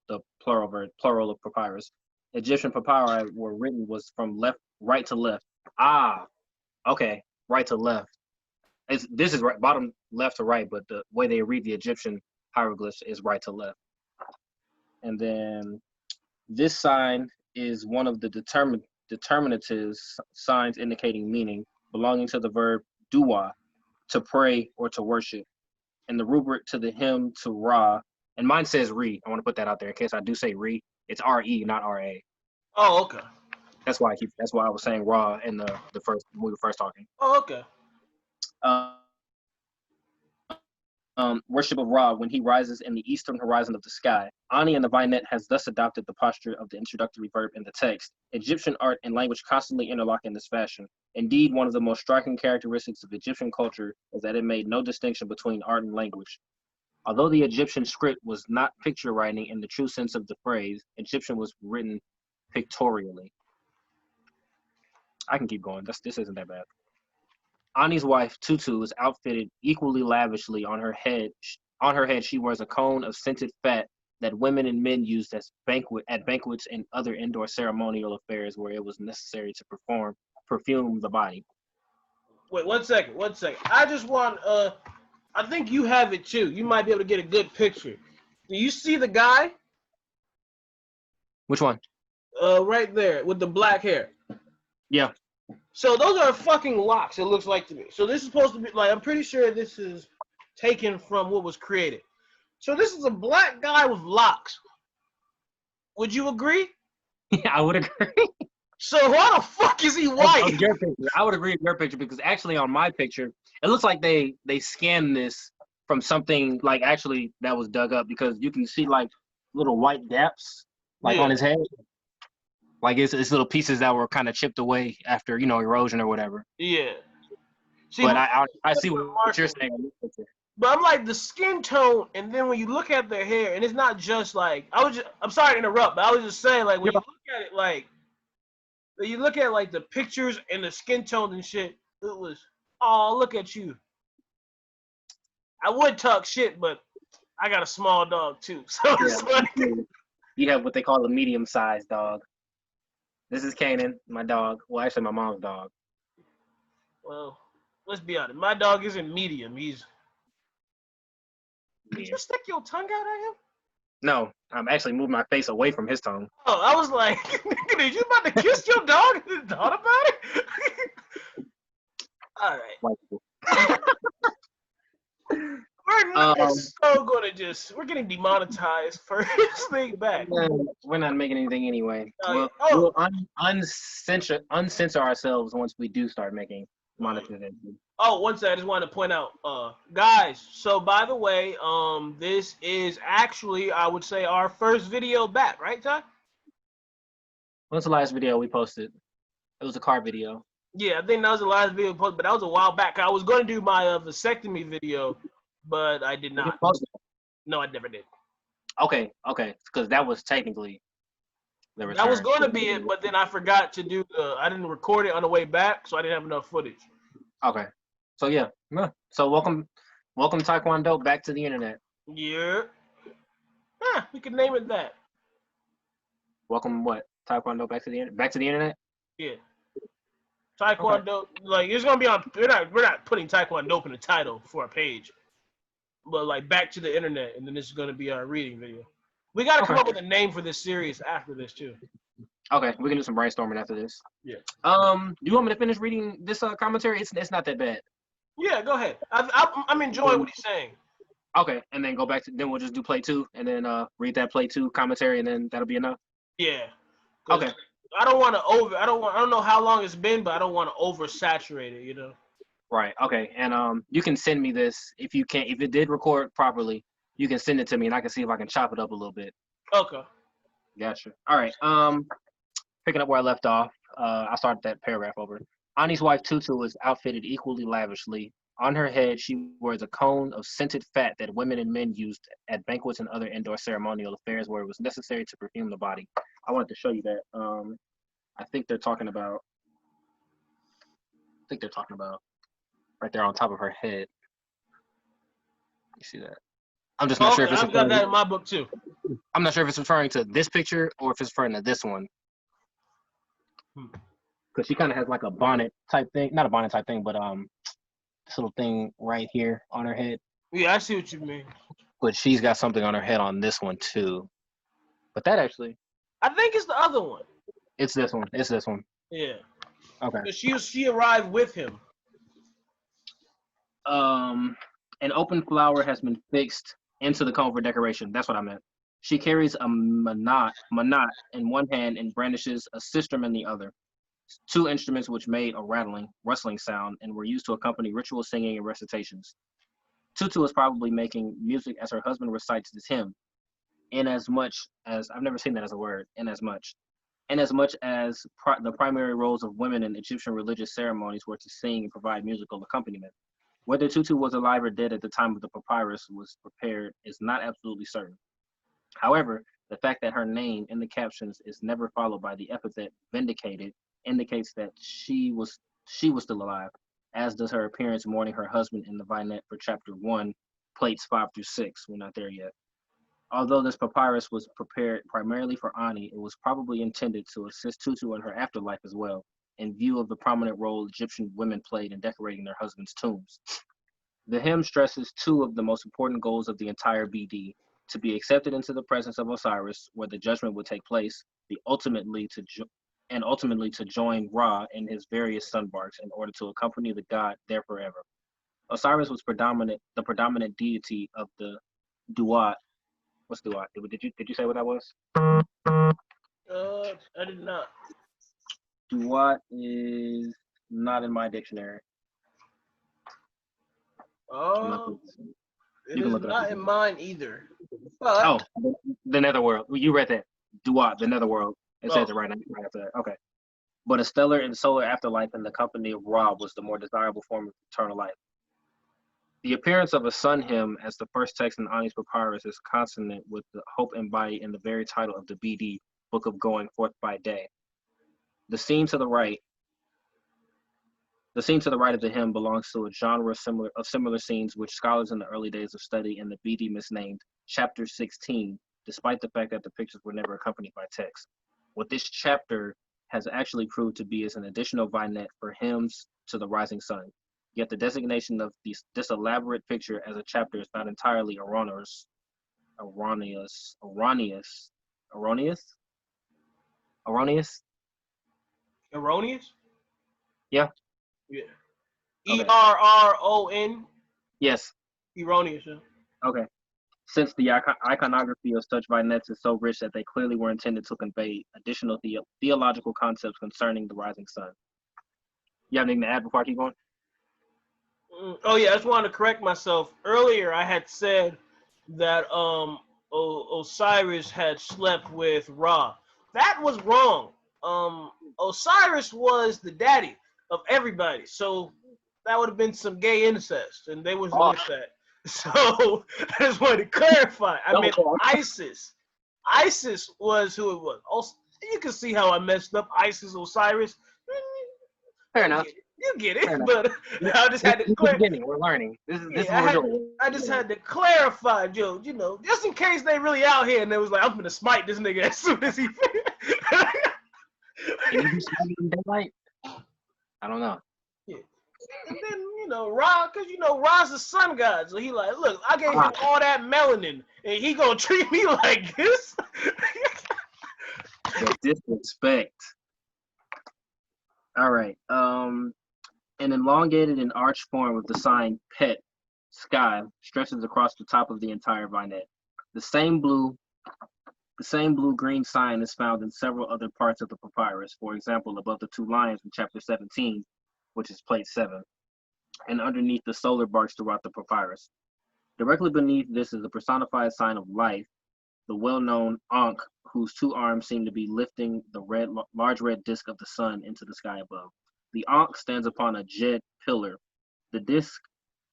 the plural of papyrus, Egyptian papyri were written was from right to left. Okay, right to left. This is right, bottom left to right, but the way they read the Egyptian hieroglyphs is right to left. And then this sign is one of the determinative signs indicating meaning, belonging to the verb dua, to pray or to worship. And the rubric to the hymn to Ra, and mine says Re. I want to put that out there in case I do say Re. It's R-E, not R-A. Oh, okay. That's why I was saying Ra in the first when we were first talking. Oh, okay. Worship of Ra when he rises in the eastern horizon of the sky. Ani in the vignette has thus adopted the posture of the introductory verb in the text. Egyptian art and language constantly interlock in this fashion. Indeed, one of the most striking characteristics of Egyptian culture is that it made no distinction between art and language. Although the Egyptian script was not picture writing in the true sense of the phrase, Egyptian was written pictorially. I can keep going. This isn't that bad. Ani's wife, Tutu, is outfitted equally lavishly. On her head, she wears a cone of scented fat that women and men used at banquets and other indoor ceremonial affairs where it was necessary to perfume the body. Wait, one second. I just want, I think you have it too. You might be able to get a good picture. Do you see the guy? Which one? Right there with the black hair. Yeah. So those are fucking locks, it looks like to me. So this is supposed to be, like, I'm pretty sure this is taken from what was created. So this is a black guy with locks. Would you agree? Yeah, I would agree. So why the fuck is he Of white? your picture, I would agree with your picture because actually on my picture, it looks like they scanned this from something like actually that was dug up because you can see like little white gaps like on Yeah, his head, like it's little pieces that were kind of chipped away after erosion or whatever. yeah. See, But mine I was see the what you're marking. saying on this picture. But I'm like the skin tone, and then when you look at their hair, and it's not just like I'm sorry to interrupt, but I was just saying like when You're you look at it like when you look at like the pictures and the skin tone and shit, it was oh look at you. I would talk shit, but I got a small dog too, so Yeah, it's like you have what they call a medium-sized dog. This is Kanan, my dog. Well, actually, my mom's dog. well, let's be honest, my dog isn't medium. He's did Yeah. you stick your tongue out at him? No, I'm actually moving my face away from his tongue. Oh, I was like, nigga, did you about to kiss your dog? You thought about it? All right. Like, We're not um, so gonna we're getting demonetized for this thing back. we're not making anything anyway. Oh yeah. We'll Oh, uncensor ourselves once we do start making monetization. one second, I just wanted to point out, guys. So by the way, this is actually I would say our first video back, right, Ty? What's the last video we posted? It was a car video. Yeah, I think that was the last video post, but that was a while back. I was gonna do my vasectomy video, but I did You not. posted it. No, I never did. Okay, because that was technically the That was return. going to be it, but then I forgot to do I didn't record it on the way back, so I didn't have enough footage. Okay, so yeah. So welcome Tyquanndope back to the internet. Yeah. We could name it that. Welcome what? Tyquanndope back to the internet. Yeah. Taekwondo, like it's gonna be on. We're not putting Taekwondo in the title for our page, but like back to the internet, and then this is gonna be our reading video. We gotta come up with a name for this series after this too. Okay, we can do some brainstorming after this. Yeah. Do you want me to finish reading this commentary? It's not that bad. Yeah, go ahead. I'm enjoying what he's saying. Okay, and then go back to then we'll just do play 2 and then read that play 2 commentary and then that'll be enough. Yeah. Okay. I don't know how long it's been, but I don't want to oversaturate it, Right. Okay. And you can send me this if it did record properly, you can send it to me and I can see if I can chop it up a little bit. Okay. Gotcha. All right. Picking up where I left off, I started that paragraph over. Ani's wife Tutu is outfitted equally lavishly. On her head, she wears a cone of scented fat that women and men used at banquets and other indoor ceremonial affairs where it was necessary to perfume the body. I wanted to show you that. I think they're talking about right there on top of her head. You see that? I'm just not sure if it's I've got that in my book too. I'm not sure if it's referring to this picture or if it's referring to this one. Because she kind of has like a bonnet type thing. Not a bonnet type thing, but this little thing right here on her head. Yeah, I see what you mean. But she's got something on her head on this one too. But that actually, I think it's the other one. it's this one. It's this one. Yeah. Okay. She arrived with him. An open flower has been fixed into the cone for decoration. That's what I meant. She carries a manat in one hand and brandishes a sistrum in the other. Two instruments which made a rustling sound and were used to accompany ritual singing and recitations. Tutu is probably making music as her husband recites this hymn. Inasmuch as I've never seen that as a word. Inasmuch as the primary roles of women in Egyptian religious ceremonies were to sing and provide musical accompaniment. Whether Tutu was alive or dead at the time of the papyrus was prepared is not absolutely certain. However, the fact that her name in the captions is never followed by the epithet vindicated indicates that she was still alive, as does her appearance mourning her husband in the vignette for chapter 1, plates 5 through 6. We're not there yet. Although this papyrus was prepared primarily for Ani, it was probably intended to assist Tutu in her afterlife as well, in view of the prominent role Egyptian women played in decorating their husbands' tombs. The hymn stresses two of the most important goals of the entire BD: to be accepted into the presence of Osiris, where the judgment would take place, ultimately to join Ra in his various sunbarks in order to accompany the god there forever. Osiris was the predominant deity of the Duat. What's Duat? Did you say what that was? I did not. Duat is not in my dictionary. It You can is look it up. not in mine either. But, oh, the netherworld. You read that. Duat, the netherworld. It says it right after that. Okay. But a stellar and solar afterlife in the company of Ra was the more desirable form of eternal life. The appearance of a sun hymn as the first text in Ani's papyrus is consonant with the hope embodied in the very title of the BD, Book of Going Forth by Day. The scene to the right of the hymn belongs to a genre of similar scenes which scholars in the early days of study in the BD misnamed Chapter 16, despite the fact that the pictures were never accompanied by text. What this chapter has actually proved to be is an additional vignette for hymns to the rising sun. Yet the designation of this elaborate picture as a chapter is not entirely erroneous. erroneous? Yeah. Yeah. Okay. ERRON? Yes. Erroneous, yeah. Okay. Since the iconography of such vignettes is so rich that they clearly were intended to convey additional theological concepts concerning the rising sun. You have anything to add before I keep going? Oh yeah, I just wanted to correct myself. Earlier, I had said that Osiris had slept with Ra. That was wrong. Osiris was the daddy of everybody, so that would have been some gay incest, and they wasn't with that. So I just wanted to clarify. I meant Isis. Isis was who it was. Also, you can see how I messed up Isis Osiris. Fair enough. You get it, but I just had to clarify. We're learning. This is what we're doing. I just had to clarify, Joe. You know, just in case they really out here and they was like, I'm gonna smite this nigga as soon as he. Can you be smiting in daylight? I don't know. Yeah. And then Ra, cause Ra's the sun god, so he like, look, I gave him all that melanin, and he gonna treat me like this. The disrespect. All right. An elongated and arched form of the sign Pet sky stretches across the top of the entire vignette. The same blue-green sign is found in several other parts of the papyrus. For example, above the two lions in chapter 17, which is plate 7, and underneath the solar barks throughout the papyrus. Directly beneath this is the personified sign of life, the well-known Ankh, whose two arms seem to be lifting the large red disk of the sun into the sky above. The Ankh stands upon a Jed pillar. The disk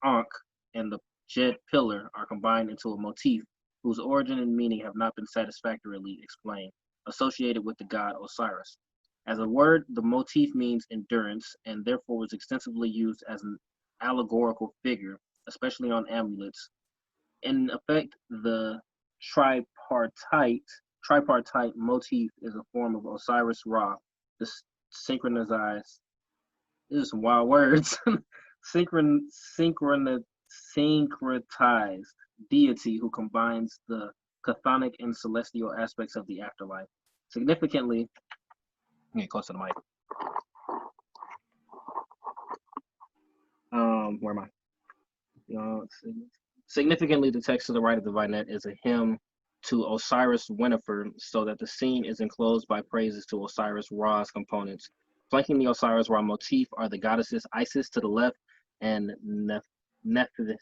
Ankh and the Jed pillar are combined into a motif whose origin and meaning have not been satisfactorily explained, associated with the god Osiris. As a word, the motif means endurance and therefore was extensively used as an allegorical figure, especially on amulets. In effect, the tripartite motif is a form of Osiris Ra, the synchronized. These are some wild words. Syncretized deity who combines the chthonic and celestial aspects of the afterlife. Significantly, get close to the mic. Where am I? Significantly, the text to the right of the vignette is a hymn to Osiris Winifred, so that the scene is enclosed by praises to Osiris Ra's components. Flanking the Osiris Ra motif are the goddesses Isis to the left and Nefertiti.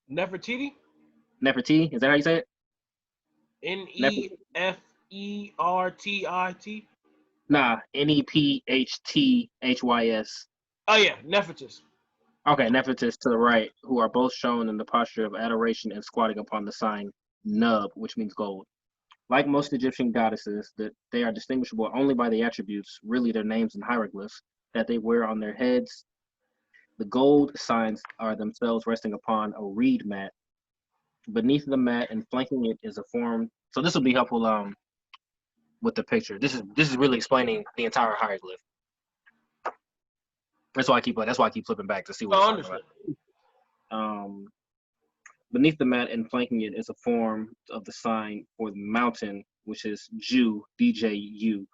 Nefertiti, is that how you say it? Nefertiti. Nah, Nephthyhys. Oh yeah, Nefertiti. Okay, Nefertiti to the right, who are both shown in the posture of adoration and squatting upon the sign Nub, which means gold. Like most Egyptian goddesses, that they are distinguishable only by the attributes, really their names and hieroglyphs, that they wear on their heads. The gold signs are themselves resting upon a reed mat. Beneath the mat and flanking it is a form. So this will be helpful with the picture. This is really explaining the entire hieroglyph. That's why I keep flipping back to see what it's talking about. Beneath the mat and flanking it is a form of the sign for the mountain, which is Ju, DJU,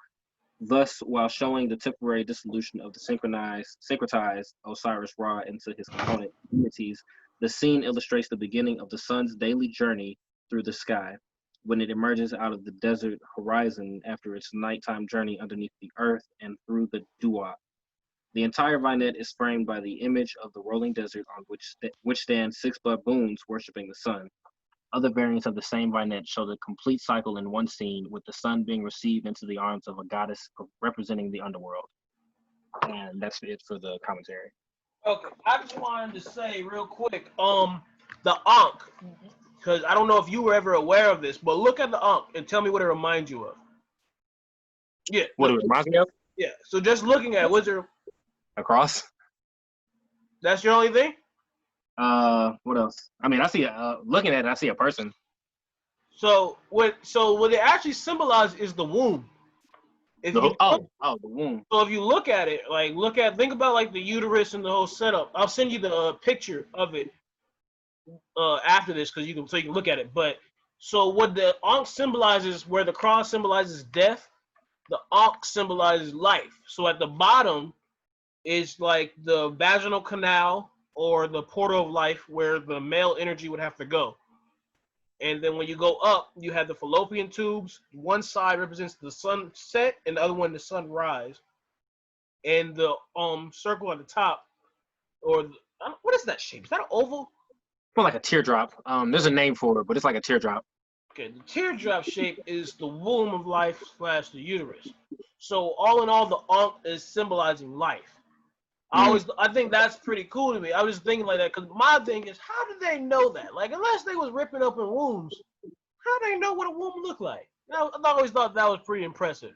Thus, while showing the temporary dissolution of the syncretized Osiris Ra into his component deities, the scene illustrates the beginning of the sun's daily journey through the sky, when it emerges out of the desert horizon after its nighttime journey underneath the earth and through the Duat. The entire vignette is framed by the image of the rolling desert on which stand 6 baboons worshiping the sun. Other variants of the same vignette show the complete cycle in one scene, with the sun being received into the arms of a goddess representing the underworld. And that's it for the commentary. Okay, I just wanted to say real quick, the Ankh, because I don't know if you were ever aware of this, but look at the Ankh and tell me what it reminds you of. Yeah. What it reminds me of? Yeah. So just looking at Wizard. A cross. That's your only thing? What else? I mean, I see looking at it, I see a person. So what it actually symbolizes is the womb. If the womb. So if you look at it, think about like the uterus and the whole setup. I'll send you the picture of it after this so you can look at it. But so what the Ankh symbolizes, where the cross symbolizes death, the Ankh symbolizes life. So at the bottom is like the vaginal canal or the portal of life where the male energy would have to go. And then when you go up, you have the fallopian tubes. One side represents the sunset and the other one the sunrise. And the circle at the top, or what is that shape? Is that an oval? More like a teardrop. There's a name for it, but it's like a teardrop. Okay, the teardrop shape is the womb of life / the uterus. So all in all, the Ankh is symbolizing life. I think that's pretty cool to me. I was thinking like that because my thing is, how did they know that? Like, unless they was ripping open wombs, how do they know what a womb looked like? I always thought that was pretty impressive.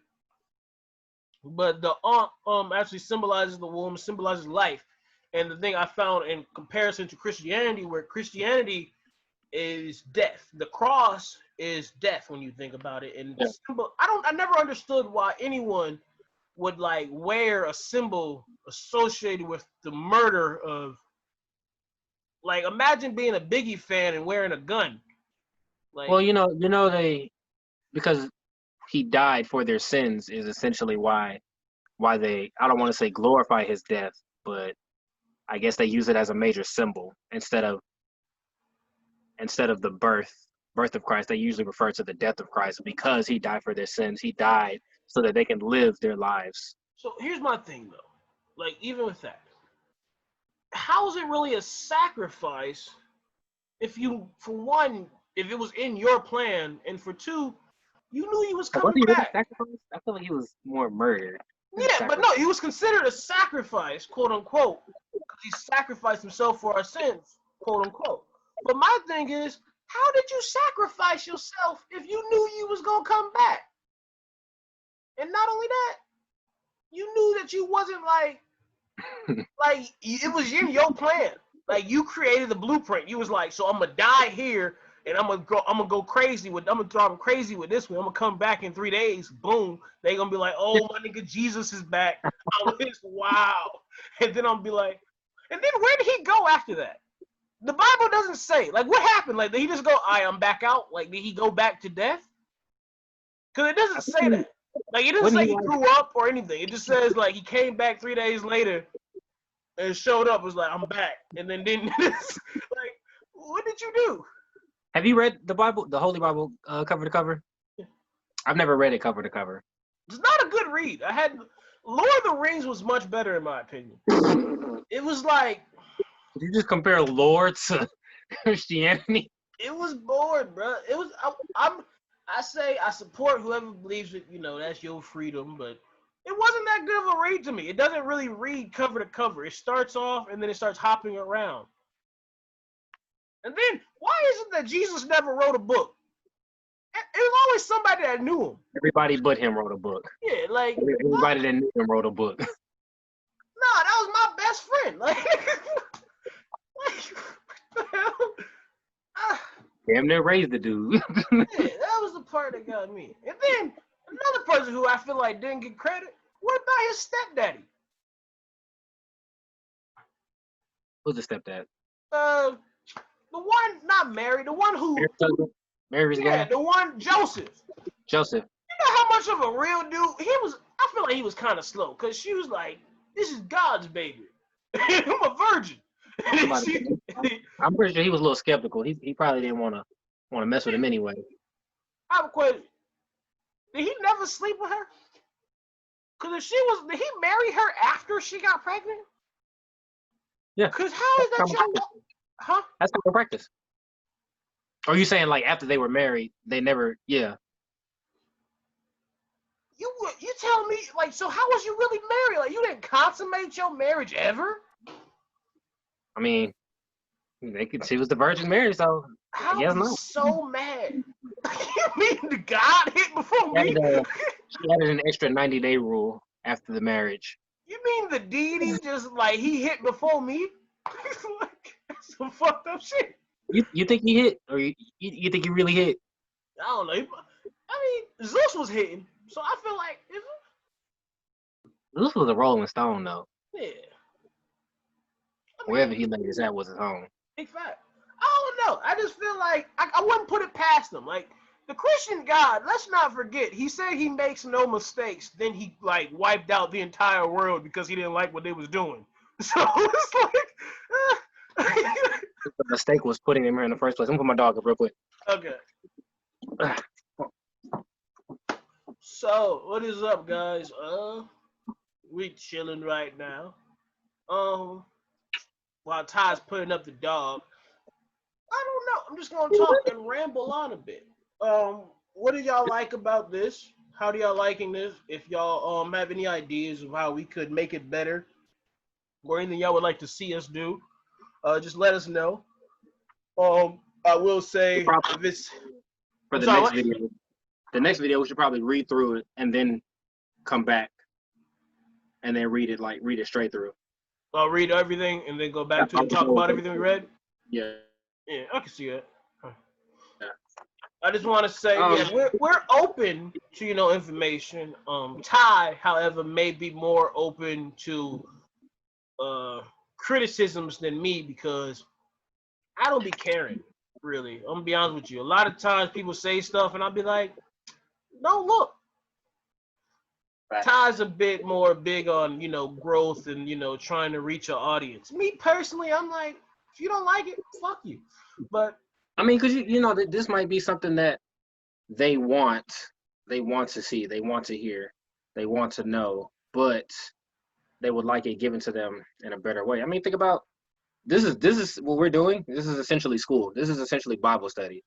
But the Ankh actually symbolizes the womb, symbolizes life. And the thing I found in comparison to Christianity, where Christianity is death, the cross is death when you think about it. And I never understood why anyone would like wear a symbol associated with the murder of, like, imagine being a Biggie fan and wearing a gun. Like, well, they, because he died for their sins is essentially why they, I don't want to say glorify his death, but I guess they use it as a major symbol instead of the birth of Christ. They usually refer to the death of Christ because he died for their sins. He died so that they can live their lives. So here's my thing though, like even with that, how is it really a sacrifice if you, for one, if it was in your plan, and for two, you knew he was coming back? Really I feel like he was more murdered. Yeah, but no, he was considered a sacrifice, quote unquote, because he sacrificed himself for our sins, quote unquote. But my thing is, how did you sacrifice yourself if you knew you was gonna come back? And not only that, you knew that you wasn't like it was in your plan. Like, you created the blueprint. You was like, so I'm gonna die here, and I'm gonna go crazy with this one. I'm gonna come back in 3 days. Boom. They gonna be like, oh, my nigga Jesus is back. Wow. And then I'm be like, and then where did he go after that? The Bible doesn't say. Like, what happened? Like, did he just go, I'm back out? Like, did he go back to death? Because it doesn't say that. Like, it doesn't say he grew up or anything. It just says, like, he came back 3 days later and showed up, was like, I'm back. And then didn't, like, what did you do? Have you read the Bible, the Holy Bible, cover to cover? Yeah. I've never read it cover to cover. It's not a good read. Lord of the Rings was much better in my opinion. It was like, did you just compare Lord to Christianity? It was boring, bro. It was. I say I support whoever believes it. That's your freedom, but it wasn't that good of a read to me. It doesn't really read cover to cover. It starts off and then it starts hopping around. And then why is it that Jesus never wrote a book? It was always somebody that knew him. Everybody but him wrote a book. Yeah, like everybody that knew him wrote a book. Nah, that was my best friend. Like what the hell? Damn near raised the dude. Yeah, that was the part that got me. And then another person who I feel like didn't get credit. What about his stepdaddy? Who's the stepdad? The one not Mary, the one who Mary's guy. The one Joseph. Joseph. know how much of a real dude he was. I feel like he was kind of slow because she was like, "This is God's baby. I'm a virgin." And Somebody, she, I'm pretty sure he was a little skeptical. He probably didn't want to mess with him anyway. I have a question. Did he never sleep with her? Because if she was, did he marry her after she got pregnant? Yeah, Because how is that your, huh? that's common practice. Or are you saying like after they were married, they never? Yeah. You tell me, like, so how was you really married? Like, you didn't consummate your marriage ever? I mean, they could. She was the Virgin Mary, so I How guess he's no. so mad? You mean the God hit before She me? added, she added an extra 90-day rule after the marriage. You mean the deity just like he hit before me? Like, that's some fucked up shit. You think he hit, or you think he really hit? I don't know. I mean, Zeus was hitting, so I feel like, This was a Rolling Stone, though. yeah. I Wherever mean, he laid his hat was his home. big fact. I don't know. I just feel like I wouldn't put it past him. Like the Christian God, let's not forget, he said he makes no mistakes. Then he like wiped out the entire world because he didn't like what they was doing. So it's like, The mistake was putting him here in the first place. I'm gonna put my dog up real quick. okay. So what is up, guys? We chilling right now. While Ty's putting up the dog. I don't know. I'm just gonna talk and ramble on a bit. What do y'all like about this? How do y'all liking this? If y'all have any ideas of how we could make it better, or anything y'all would like to see us do, just let us know. I will say if it's For I'm the sorry, next what? video, we should probably read through it and then come back and then read it straight through. I'll read everything and then go back to it and talk about everything we read. Yeah. Yeah, I can see that. Yeah. I just want to say, yeah, we're open to information. Ty, however, may be more open to criticisms than me because I don't be caring really. I'm gonna be honest with you. A lot of times people say stuff and I'll be like, no, look. Right. Ty's a bit more big on growth and trying to reach an audience. Me personally, I'm like, if you don't like it, fuck you. But I mean, because you know that this might be something that they want to see, they want to hear, they want to know, but they would like it given to them in a better way. I mean, think about this is what we're doing. This is essentially school. This is essentially Bible study.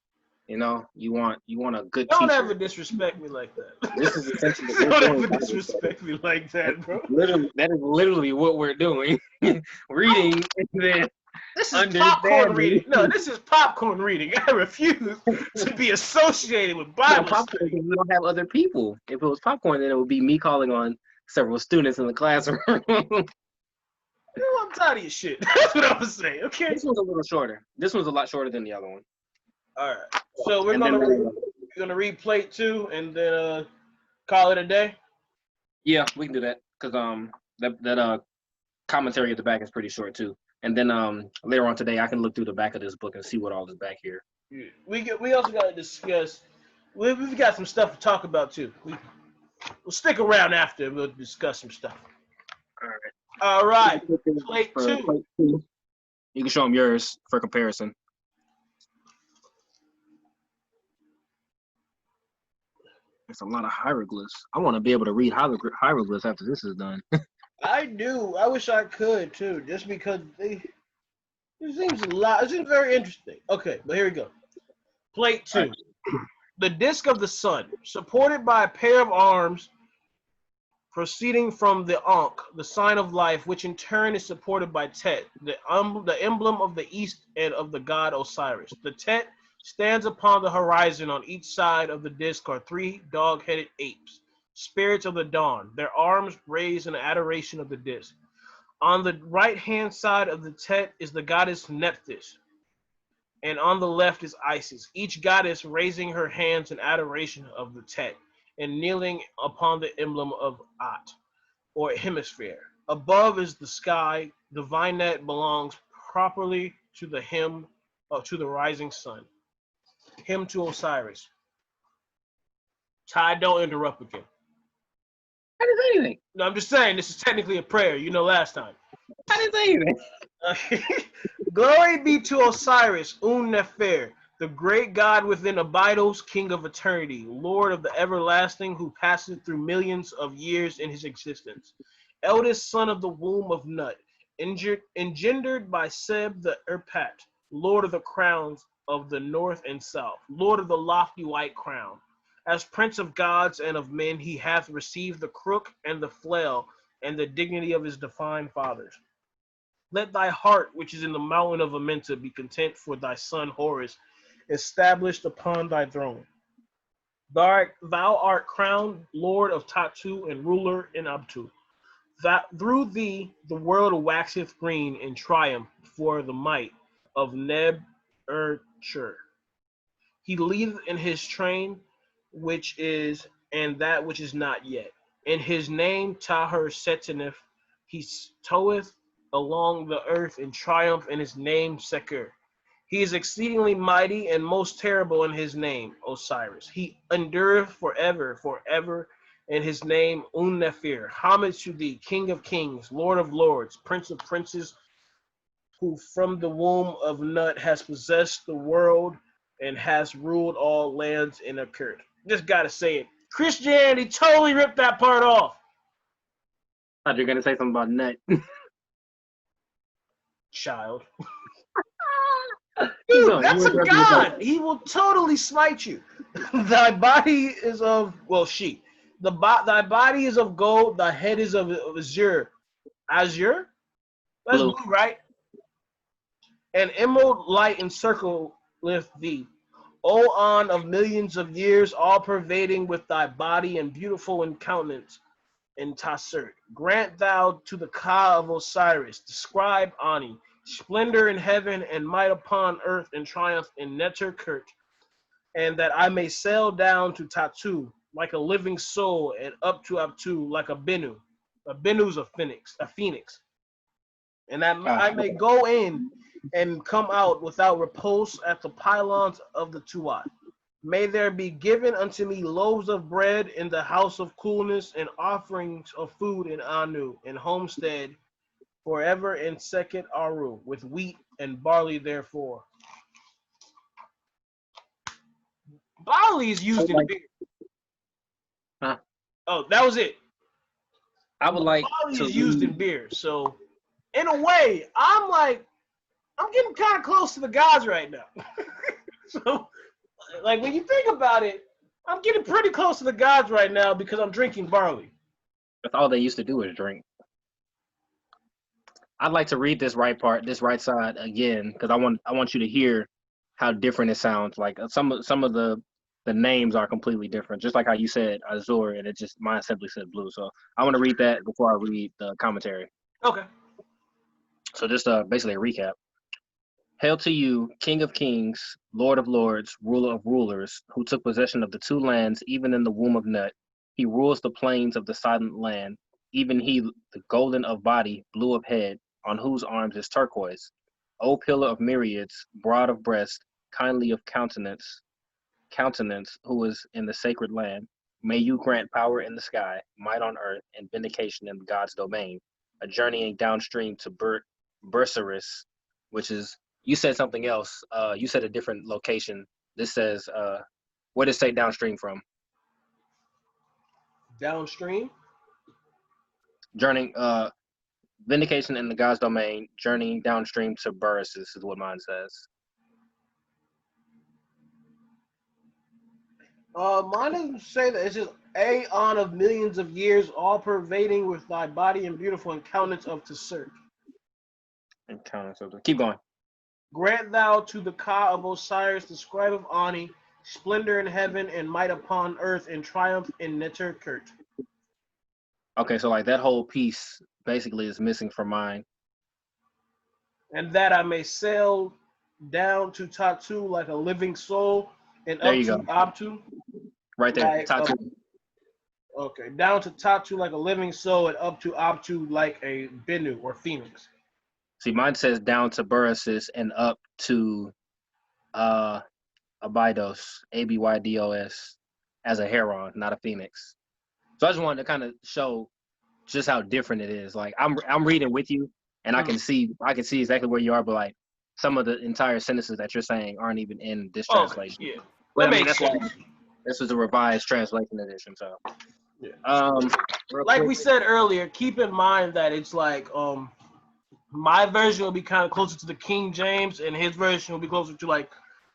You know, you want a good don't teacher. ever disrespect me like that. This is essentially Don't ever disrespect me like that, bro. That is literally what we're doing. Reading and then This is popcorn understanding. reading. No, this is popcorn reading. I refuse to be associated with No, Bible popcorn study. because we don't have other people. If it was popcorn, then it would be me calling on several students in the classroom. I'm tired of your shit. That's what I'm saying. Okay. This one's a little shorter. This one's a lot shorter than the other one. All right. So we're And gonna read plate 2 and then call it a day. yeah, we can do that because that commentary at the back is pretty short too. And then later on today, I can look through the back of this book and see what all is back here. Yeah. We also gotta discuss. We've got some stuff to talk about too. We'll stick around after. We'll discuss some stuff. All right. Plate 2. You can show them yours for comparison. It's a lot of hieroglyphs. I want to be able to read hieroglyphs after this is done. I do. I wish I could too, just because it seems a lot. It seems very interesting. Okay, but here we go. Plate 2. Right. The disk of the sun, supported by a pair of arms proceeding from the Ankh, the sign of life, which in turn is supported by Tet, the emblem of the east and of the god Osiris. The Tet stands upon the horizon. On each side of the disk are 3 dog-headed apes, spirits of the dawn, their arms raised in adoration of the disk. On the right-hand side of the Tet is the goddess Nephthys, and on the left is Isis, each goddess raising her hands in adoration of the Tet and kneeling upon the emblem of At, or hemisphere. Above is the sky. The vignette belongs properly to the hymn, to the rising sun. Hymn to Osiris. Ty, don't interrupt again. I didn't say anything. No, I'm just saying this is technically a prayer. You know, last time. I didn't say anything. Glory be to Osiris, Un-Nefer, the great god within Abydos, king of eternity, lord of the everlasting, who passeth through millions of years in his existence. Eldest son of the womb of Nut, engendered by Seb the Erpat, lord of the crowns of the north and south, lord of the lofty white crown. As prince of gods and of men, he hath received the crook and the flail and the dignity of his divine fathers. Let thy heart, which is in the mountain of Amenta, be content for thy son Horus, established upon thy throne. Thou art crowned Lord of Tatu and ruler in Abtu. That through thee the world waxeth green in triumph for the might of Neb-Erchur. He leadeth in his train, which is, and that which is not yet. In his name Tahir Setenif, he toweth along the earth in triumph in his name Sekur. He is exceedingly mighty and most terrible in his name, Osiris. He endureth forever, forever in his name Un-Nefer. Homage to thee, King of kings, Lord of lords, Prince of princes, who from the womb of Nut has possessed the world and has ruled all lands in a Kurt. Just gotta say it. Christianity totally ripped that part off. I thought you were gonna say something about nut. Child. Keep Dude, going. that's You a interrupted yourself. god. He will totally smite you. Thy body is of, well, she. Thy body is of gold, thy head is of azure. Azure? That's Blue. blue, right? An emerald light encircleth thee. O on of millions of years, all pervading with thy body and beautiful in countenance in Tassert. Grant thou to the Ka of Osiris, describe Ani, splendor in heaven and might upon earth and triumph in Neter Kurt, and that I may sail down to Tatu like a living soul and up to Abtu like a Benu. A Benu's a phoenix. And that I may go in and come out without repulse at the pylons of the Tuat. May there be given unto me loaves of bread in the house of coolness and offerings of food in Anu, in homestead, forever in Sekhet Aru, with wheat and barley therefore. Barley is used in beer. Huh? Oh, that was it. I would like barley to is used in beer. So, in a way, I'm getting kind of close to the gods right now. So, like, when you think about it, I'm getting pretty close to the gods right now because I'm drinking barley. That's all they used to do is drink. I'd like to read this right side again, because I want you to hear how different it sounds. Like some of the names are completely different, just like how you said Azure, and mine simply said blue. So I want to read that before I read the commentary. Okay. So just basically a recap. Hail to you, King of kings, Lord of lords, ruler of rulers, who took possession of the two lands, even in the womb of Nut. He rules the plains of the silent land, even he, the golden of body, blue of head, on whose arms is turquoise. O pillar of myriads, broad of breast, kindly of countenance, who is in the sacred land, may you grant power in the sky, might on earth, and vindication in God's domain, a journeying downstream to Berceris, which is, you said something else. You said a different location. This says, where does it say downstream from? Downstream? Journeying, vindication in the God's domain, journeying downstream to Berceris is what mine says. Mine doesn't say that. It's just aeon of millions of years, all pervading with thy body and beautiful in countenance of to search. And countenance of keep going. Grant thou to the Ka of Osiris, the scribe of Ani, splendor in heaven and might upon earth and triumph in Neter Kurt. Okay, so like that whole piece basically is missing from mine. And that I may sail down to Tatu like a living soul and There up you to go. Abtu. Right there, like, Tatu. Okay, down to Tatu like a living soul and up to Abtu like a Benu or Phoenix. See, mine says down to Berceris and up to Abydos, Abydos. as a heron, not a phoenix. So I just wanted to kind of show just how different it is. Like I'm reading with you, and I can see exactly where you are, but like some of the entire sentences that you're saying aren't even in this translation. Yeah, But that I mean makes that's sense. why this is a revised translation edition. So Yeah. real Like quick. we said earlier, keep in mind that it's like my version will be kind of closer to the King James, and his version will be closer to like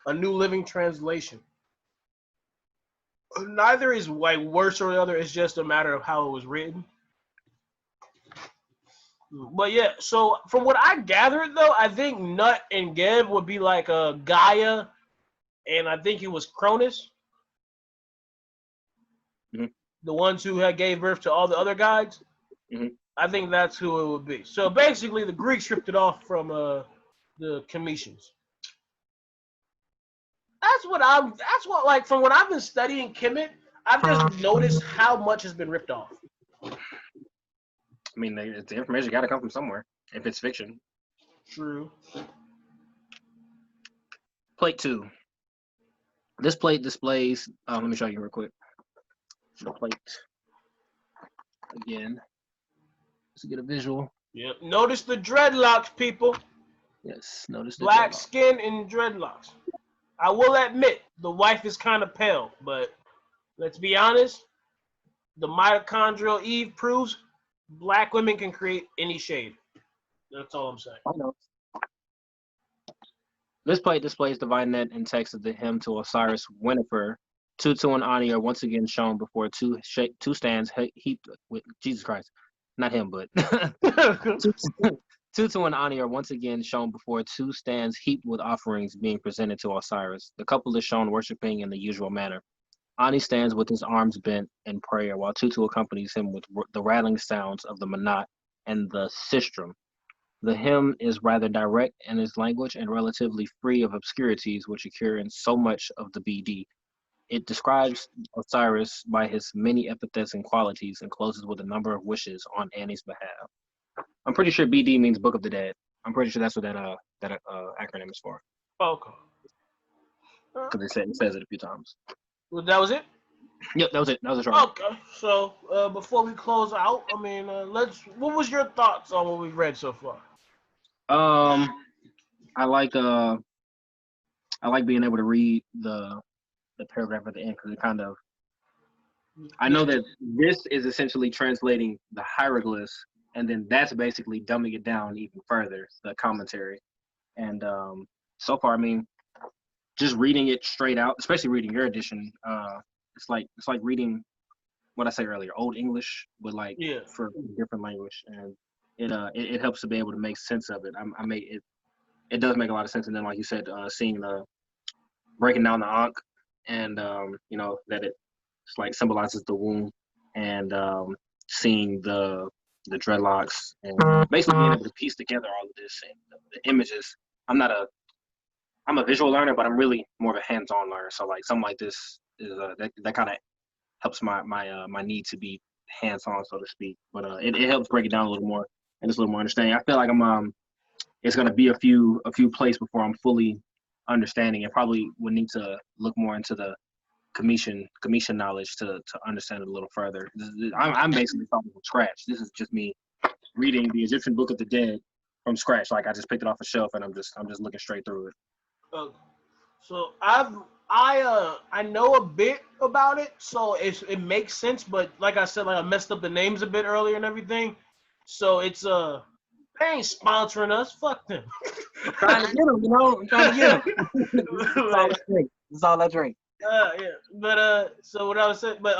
a New Living Translation. Neither is like worse or the other. It's just a matter of how it was written. But yeah, so from what I gathered though, I think Nut and Geb would be like Gaia, and I think it was Cronus, Mm-hmm. the ones who had gave birth to all the other gods. Mm-hmm. I think that's who it would be. So basically, the Greeks ripped it off from the Cometians. That's what like from what I've been studying Kemet, I've just noticed how much has been ripped off. I mean, the information got to come from somewhere if it's fiction. True. Plate 2. This plate displays. Let me show you real quick. The plate again. To get a visual. Yep. Notice the dreadlocks, people. Yes. Notice the Black dreadlock. skin and dreadlocks. I will admit the wife is kind of pale, but let's be honest. The mitochondrial Eve proves black women can create any shade. That's all I'm saying. I know. This plate displays the vignette and text of the hymn to Osiris Winifred. Tutu and Ani are once again shown before two stands heaped with Jesus Christ. Not him, but Tutu and Ani are once again shown before two stands heaped with offerings being presented to Osiris. The couple is shown worshiping in the usual manner. Ani stands with his arms bent in prayer, while Tutu accompanies him with the rattling sounds of the manat and the sistrum. The hymn is rather direct in its language and relatively free of obscurities which occur in so much of the BD. It describes Osiris by his many epithets and qualities and closes with a number of wishes on Annie's behalf. I'm pretty sure BD means Book of the Dead. I'm pretty sure that's what that acronym is for. Okay. Because it says it a few times. Well, that was it? Yep, that was it. That was a short. Okay. So before we close out, I mean, what was your thoughts on what we've read so far? I like being able to read the paragraph at the end because it kind of. I know that this is essentially translating the hieroglyphs, and then that's basically dumbing it down even further, the commentary. And so far, I mean, just reading it straight out, especially reading your edition, it's like reading what I said earlier, Old English, but like for a different language, and it helps to be able to make sense of it. It does make a lot of sense, and then like you said, seeing the breaking down the Ankh, and you know that it's like symbolizes the womb, and seeing the dreadlocks, and basically being able to piece together all of this and the images. I'm a visual learner, but I'm really more of a hands-on learner. So like something like this is that kind of helps my need to be hands-on, so to speak. But it helps break it down a little more and it's a little more understanding. I feel like it's gonna be a few plays before I'm fully understanding, and probably would need to look more into the Commission knowledge to understand it a little further. I'm basically starting from scratch. This is just me reading the Egyptian Book of the Dead from scratch. Like I just picked it off a shelf and I'm just looking straight through it. So I know a bit about it, so it makes sense. But like I said, like I messed up the names a bit earlier and everything. So it's they ain't sponsoring us. Fuck them. Trying to get them, you know. I'm trying to get them. That's all I drink. Yeah, but so what I was saying, but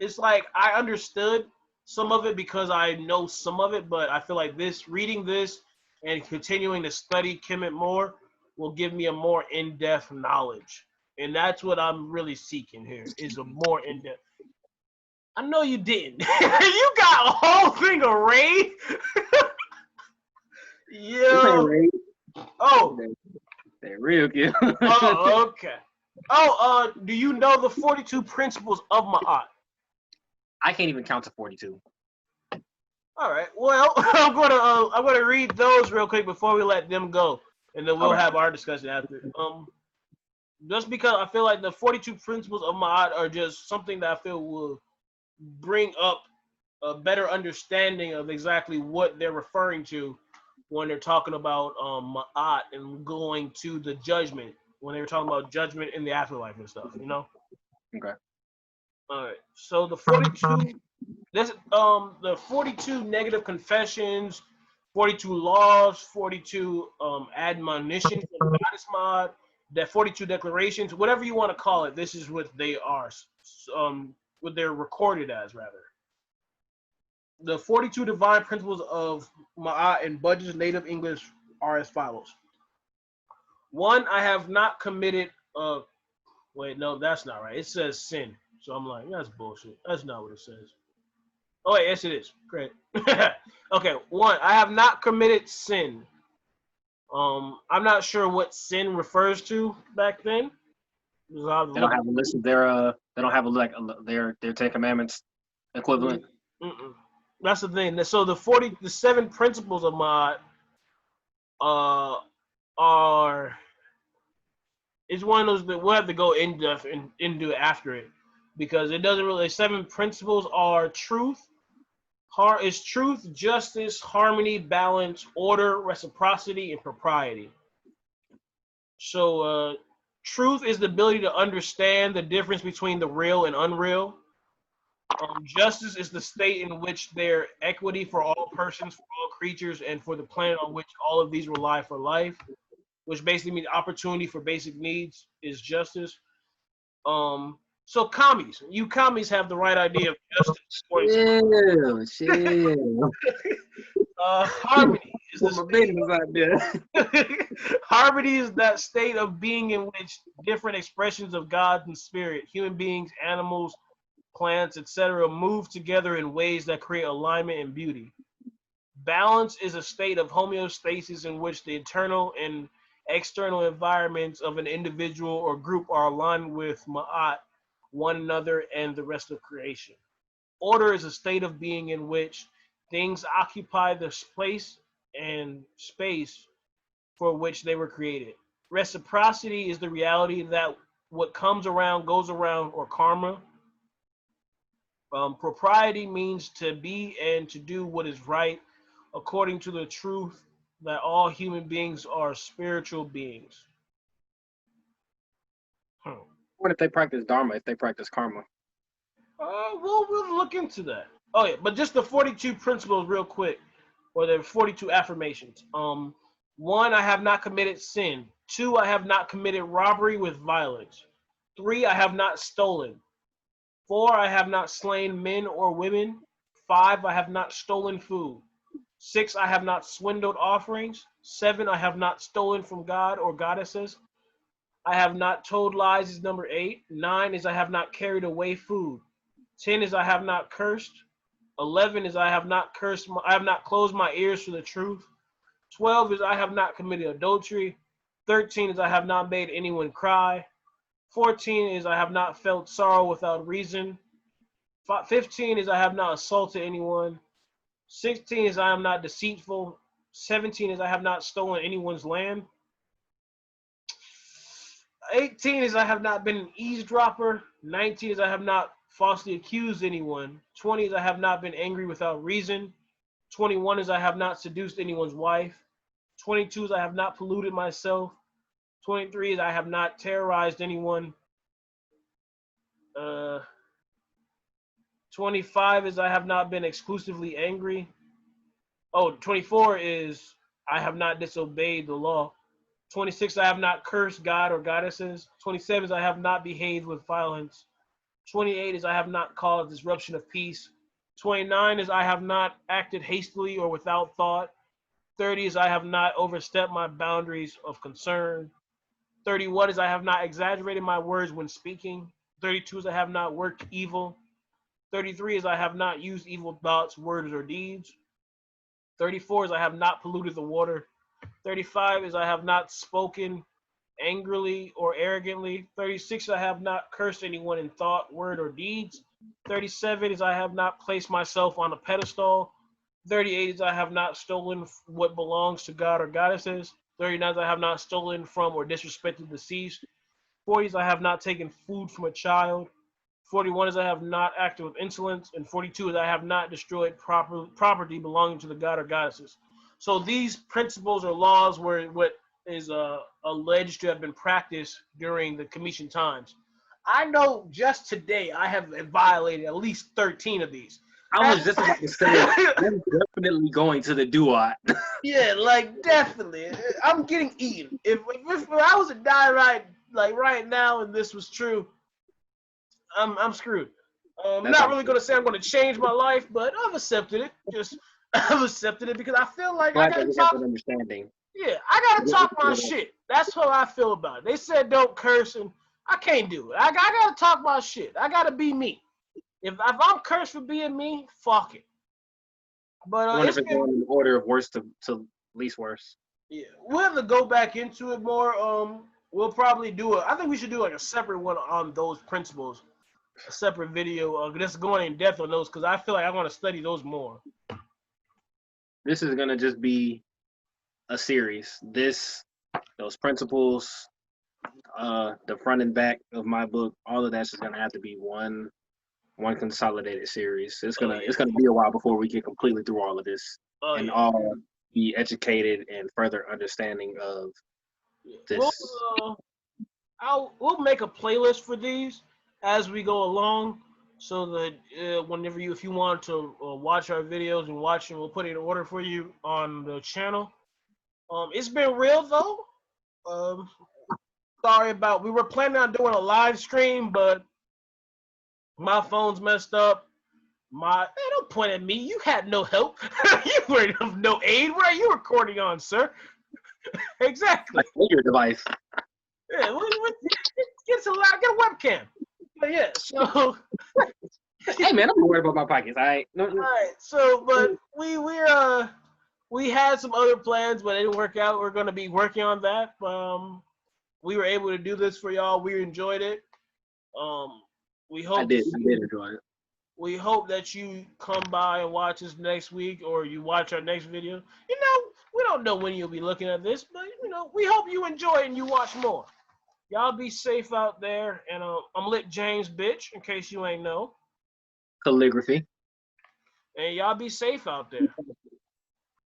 it's like I understood some of it because I know some of it, but I feel like reading this and continuing to study Kemet more will give me a more in-depth knowledge, and that's what I'm really seeking here is a more in-depth. I know you didn't. You got a whole thing of raid. Yeah. Oh. They're real good. Oh, okay. Oh, do you know the 42 principles of Ma'at? I can't even count to 42. All right. Well, I'm gonna read those real quick before we let them go, and then we'll have our discussion after. Just because I feel like the 42 principles of Ma'at are just something that I feel will bring up a better understanding of exactly what they're referring to when they're talking about Ma'at and going to the judgment, when they were talking about judgment in the afterlife and stuff, you know? Okay. All right. So the 42 negative confessions, 42 laws, 42 admonitions from Goddess Mod, that 42 declarations, whatever you want to call it, this is what they are, what they're recorded as, rather. The 42 divine principles of Ma'at in Budge's native English are as follows. One, I have not committed, wait, no, that's not right. It says sin. So I'm like, that's bullshit. That's not what it says. Oh, wait, yes, it is. Great. Okay, one, I have not committed sin. I'm not sure what sin refers to back then. They don't have a list of their they don't have their Ten Commandments equivalent. Mm-mm. That's the thing. So the 7 principles of Mod are it's one of those that we'll have to go in depth and into it after it, because it doesn't really. 7 principles are truth. Is truth, justice, harmony, balance, order, reciprocity, and propriety. So, truth is the ability to understand the difference between the real and unreal. Justice is the state in which there equity for all persons, for all creatures, and for the planet on which all of these rely for life, which basically means opportunity for basic needs is justice. So you commies have the right idea of justice. Chill. Harmony is the Put my business out there. harmony is that state of being in which different expressions of God and spirit, human beings, animals, plants, etc., move together in ways that create alignment and beauty. Balance is a state of homeostasis in which the internal and external environments of an individual or group are aligned with Ma'at, one another, and the rest of creation. Order is a state of being in which things occupy the place and space for which they were created. Reciprocity is the reality that what comes around goes around, or karma. Propriety means to be and to do what is right according to the truth that all human beings are spiritual beings. What if they practice Dharma? If they practice karma? We'll look into that. Oh yeah, but just the 42 principles real quick, or the 42 affirmations. One, I have not committed sin. 2, I have not committed robbery with violence. 3, I have not stolen. 4, I have not slain men or women. 5, I have not stolen food. 6, I have not swindled offerings. 7, I have not stolen from God or goddesses. I have not told lies is number 8. 9 is I have not carried away food. 10 is I have not cursed. 11 is I have not cursed. I have not closed my ears to the truth. 12 is I have not committed adultery. 13 is I have not made anyone cry. 14 is I have not felt sorrow without reason. 15 is I have not assaulted anyone. 16 is I am not deceitful. 17 is I have not stolen anyone's land. 18 is I have not been an eavesdropper. 19 is I have not falsely accused anyone. 20 is I have not been angry without reason. 21 is I have not seduced anyone's wife. 22 is I have not polluted myself. 23 is I have not terrorized anyone. 25 is I have not been exclusively angry. 24 is I have not disobeyed the law. 26, I have not cursed God or goddesses. 27 is I have not behaved with violence. 28 is I have not caused disruption of peace. 29 is I have not acted hastily or without thought. 30 is I have not overstepped my boundaries of concern. 31 is I have not exaggerated my words when speaking. 32 is I have not worked evil. 33 is I have not used evil thoughts, words, or deeds. 34 is I have not polluted the water. 35 is I have not spoken angrily or arrogantly. 36 I have not cursed anyone in thought, word, or deeds. 37 is I have not placed myself on a pedestal. 38 is I have not stolen what belongs to God or goddesses. 39 is I have not stolen from or disrespected the deceased. 40 is I have not taken food from a child. 41 is I have not acted with insolence. And 42 is I have not destroyed property belonging to the god or goddesses. So these principles or laws were what is alleged to have been practiced during the Commission times. I know just today I have violated at least 13 of these. I was just about to say, I'm definitely going to the duat. Yeah, like definitely. I'm getting eaten. If I was to die right now and this was true, I'm screwed. I'm not really gonna say I'm gonna change my life, but I've accepted it. Just I've accepted it because I feel like I Glad that gotta we have talk. that understanding. Yeah, I gotta talk my shit. That's how I feel about it. They said don't curse, and I can't do it. I gotta talk my shit. I gotta be me. If I'm cursed for being me, fuck it. But I wonder it's if it's been, going in order of worst to least worst. yeah, we'll have to go back into it more. We'll probably do it. I think we should do like a separate one on those principles, a separate video. Just going in depth on those because I feel like I want to study those more. This is gonna just be a series. Those principles, the front and back of my book, all of that's just gonna have to be one consolidated series. It's gonna be a while before we get completely through all of this and all be educated and further understanding of this. We'll make a playlist for these as we go along, so that if you want to watch our videos and watch them, we'll put it in order for you on the channel. It's been real though. Sorry about we were planning on doing a live stream, but my phone's messed up. Hey, don't point at me. You had no help. You were of no aid. Where are you recording on, sir? Exactly. Your device. Yeah, get a webcam. But yeah, so Hey man, I'm worried about my pockets. All right. all right. So, but we had some other plans, but it didn't work out. We're gonna be working on that. We were able to do this for y'all. We enjoyed it. We hope I did enjoy it. We hope that you come by and watch us next week, or you watch our next video. You know, we don't know when you'll be looking at this, but we hope you enjoy it and you watch more. Y'all be safe out there, and I'm Lit James, bitch, in case you ain't know. Calligraphy. And y'all be safe out there.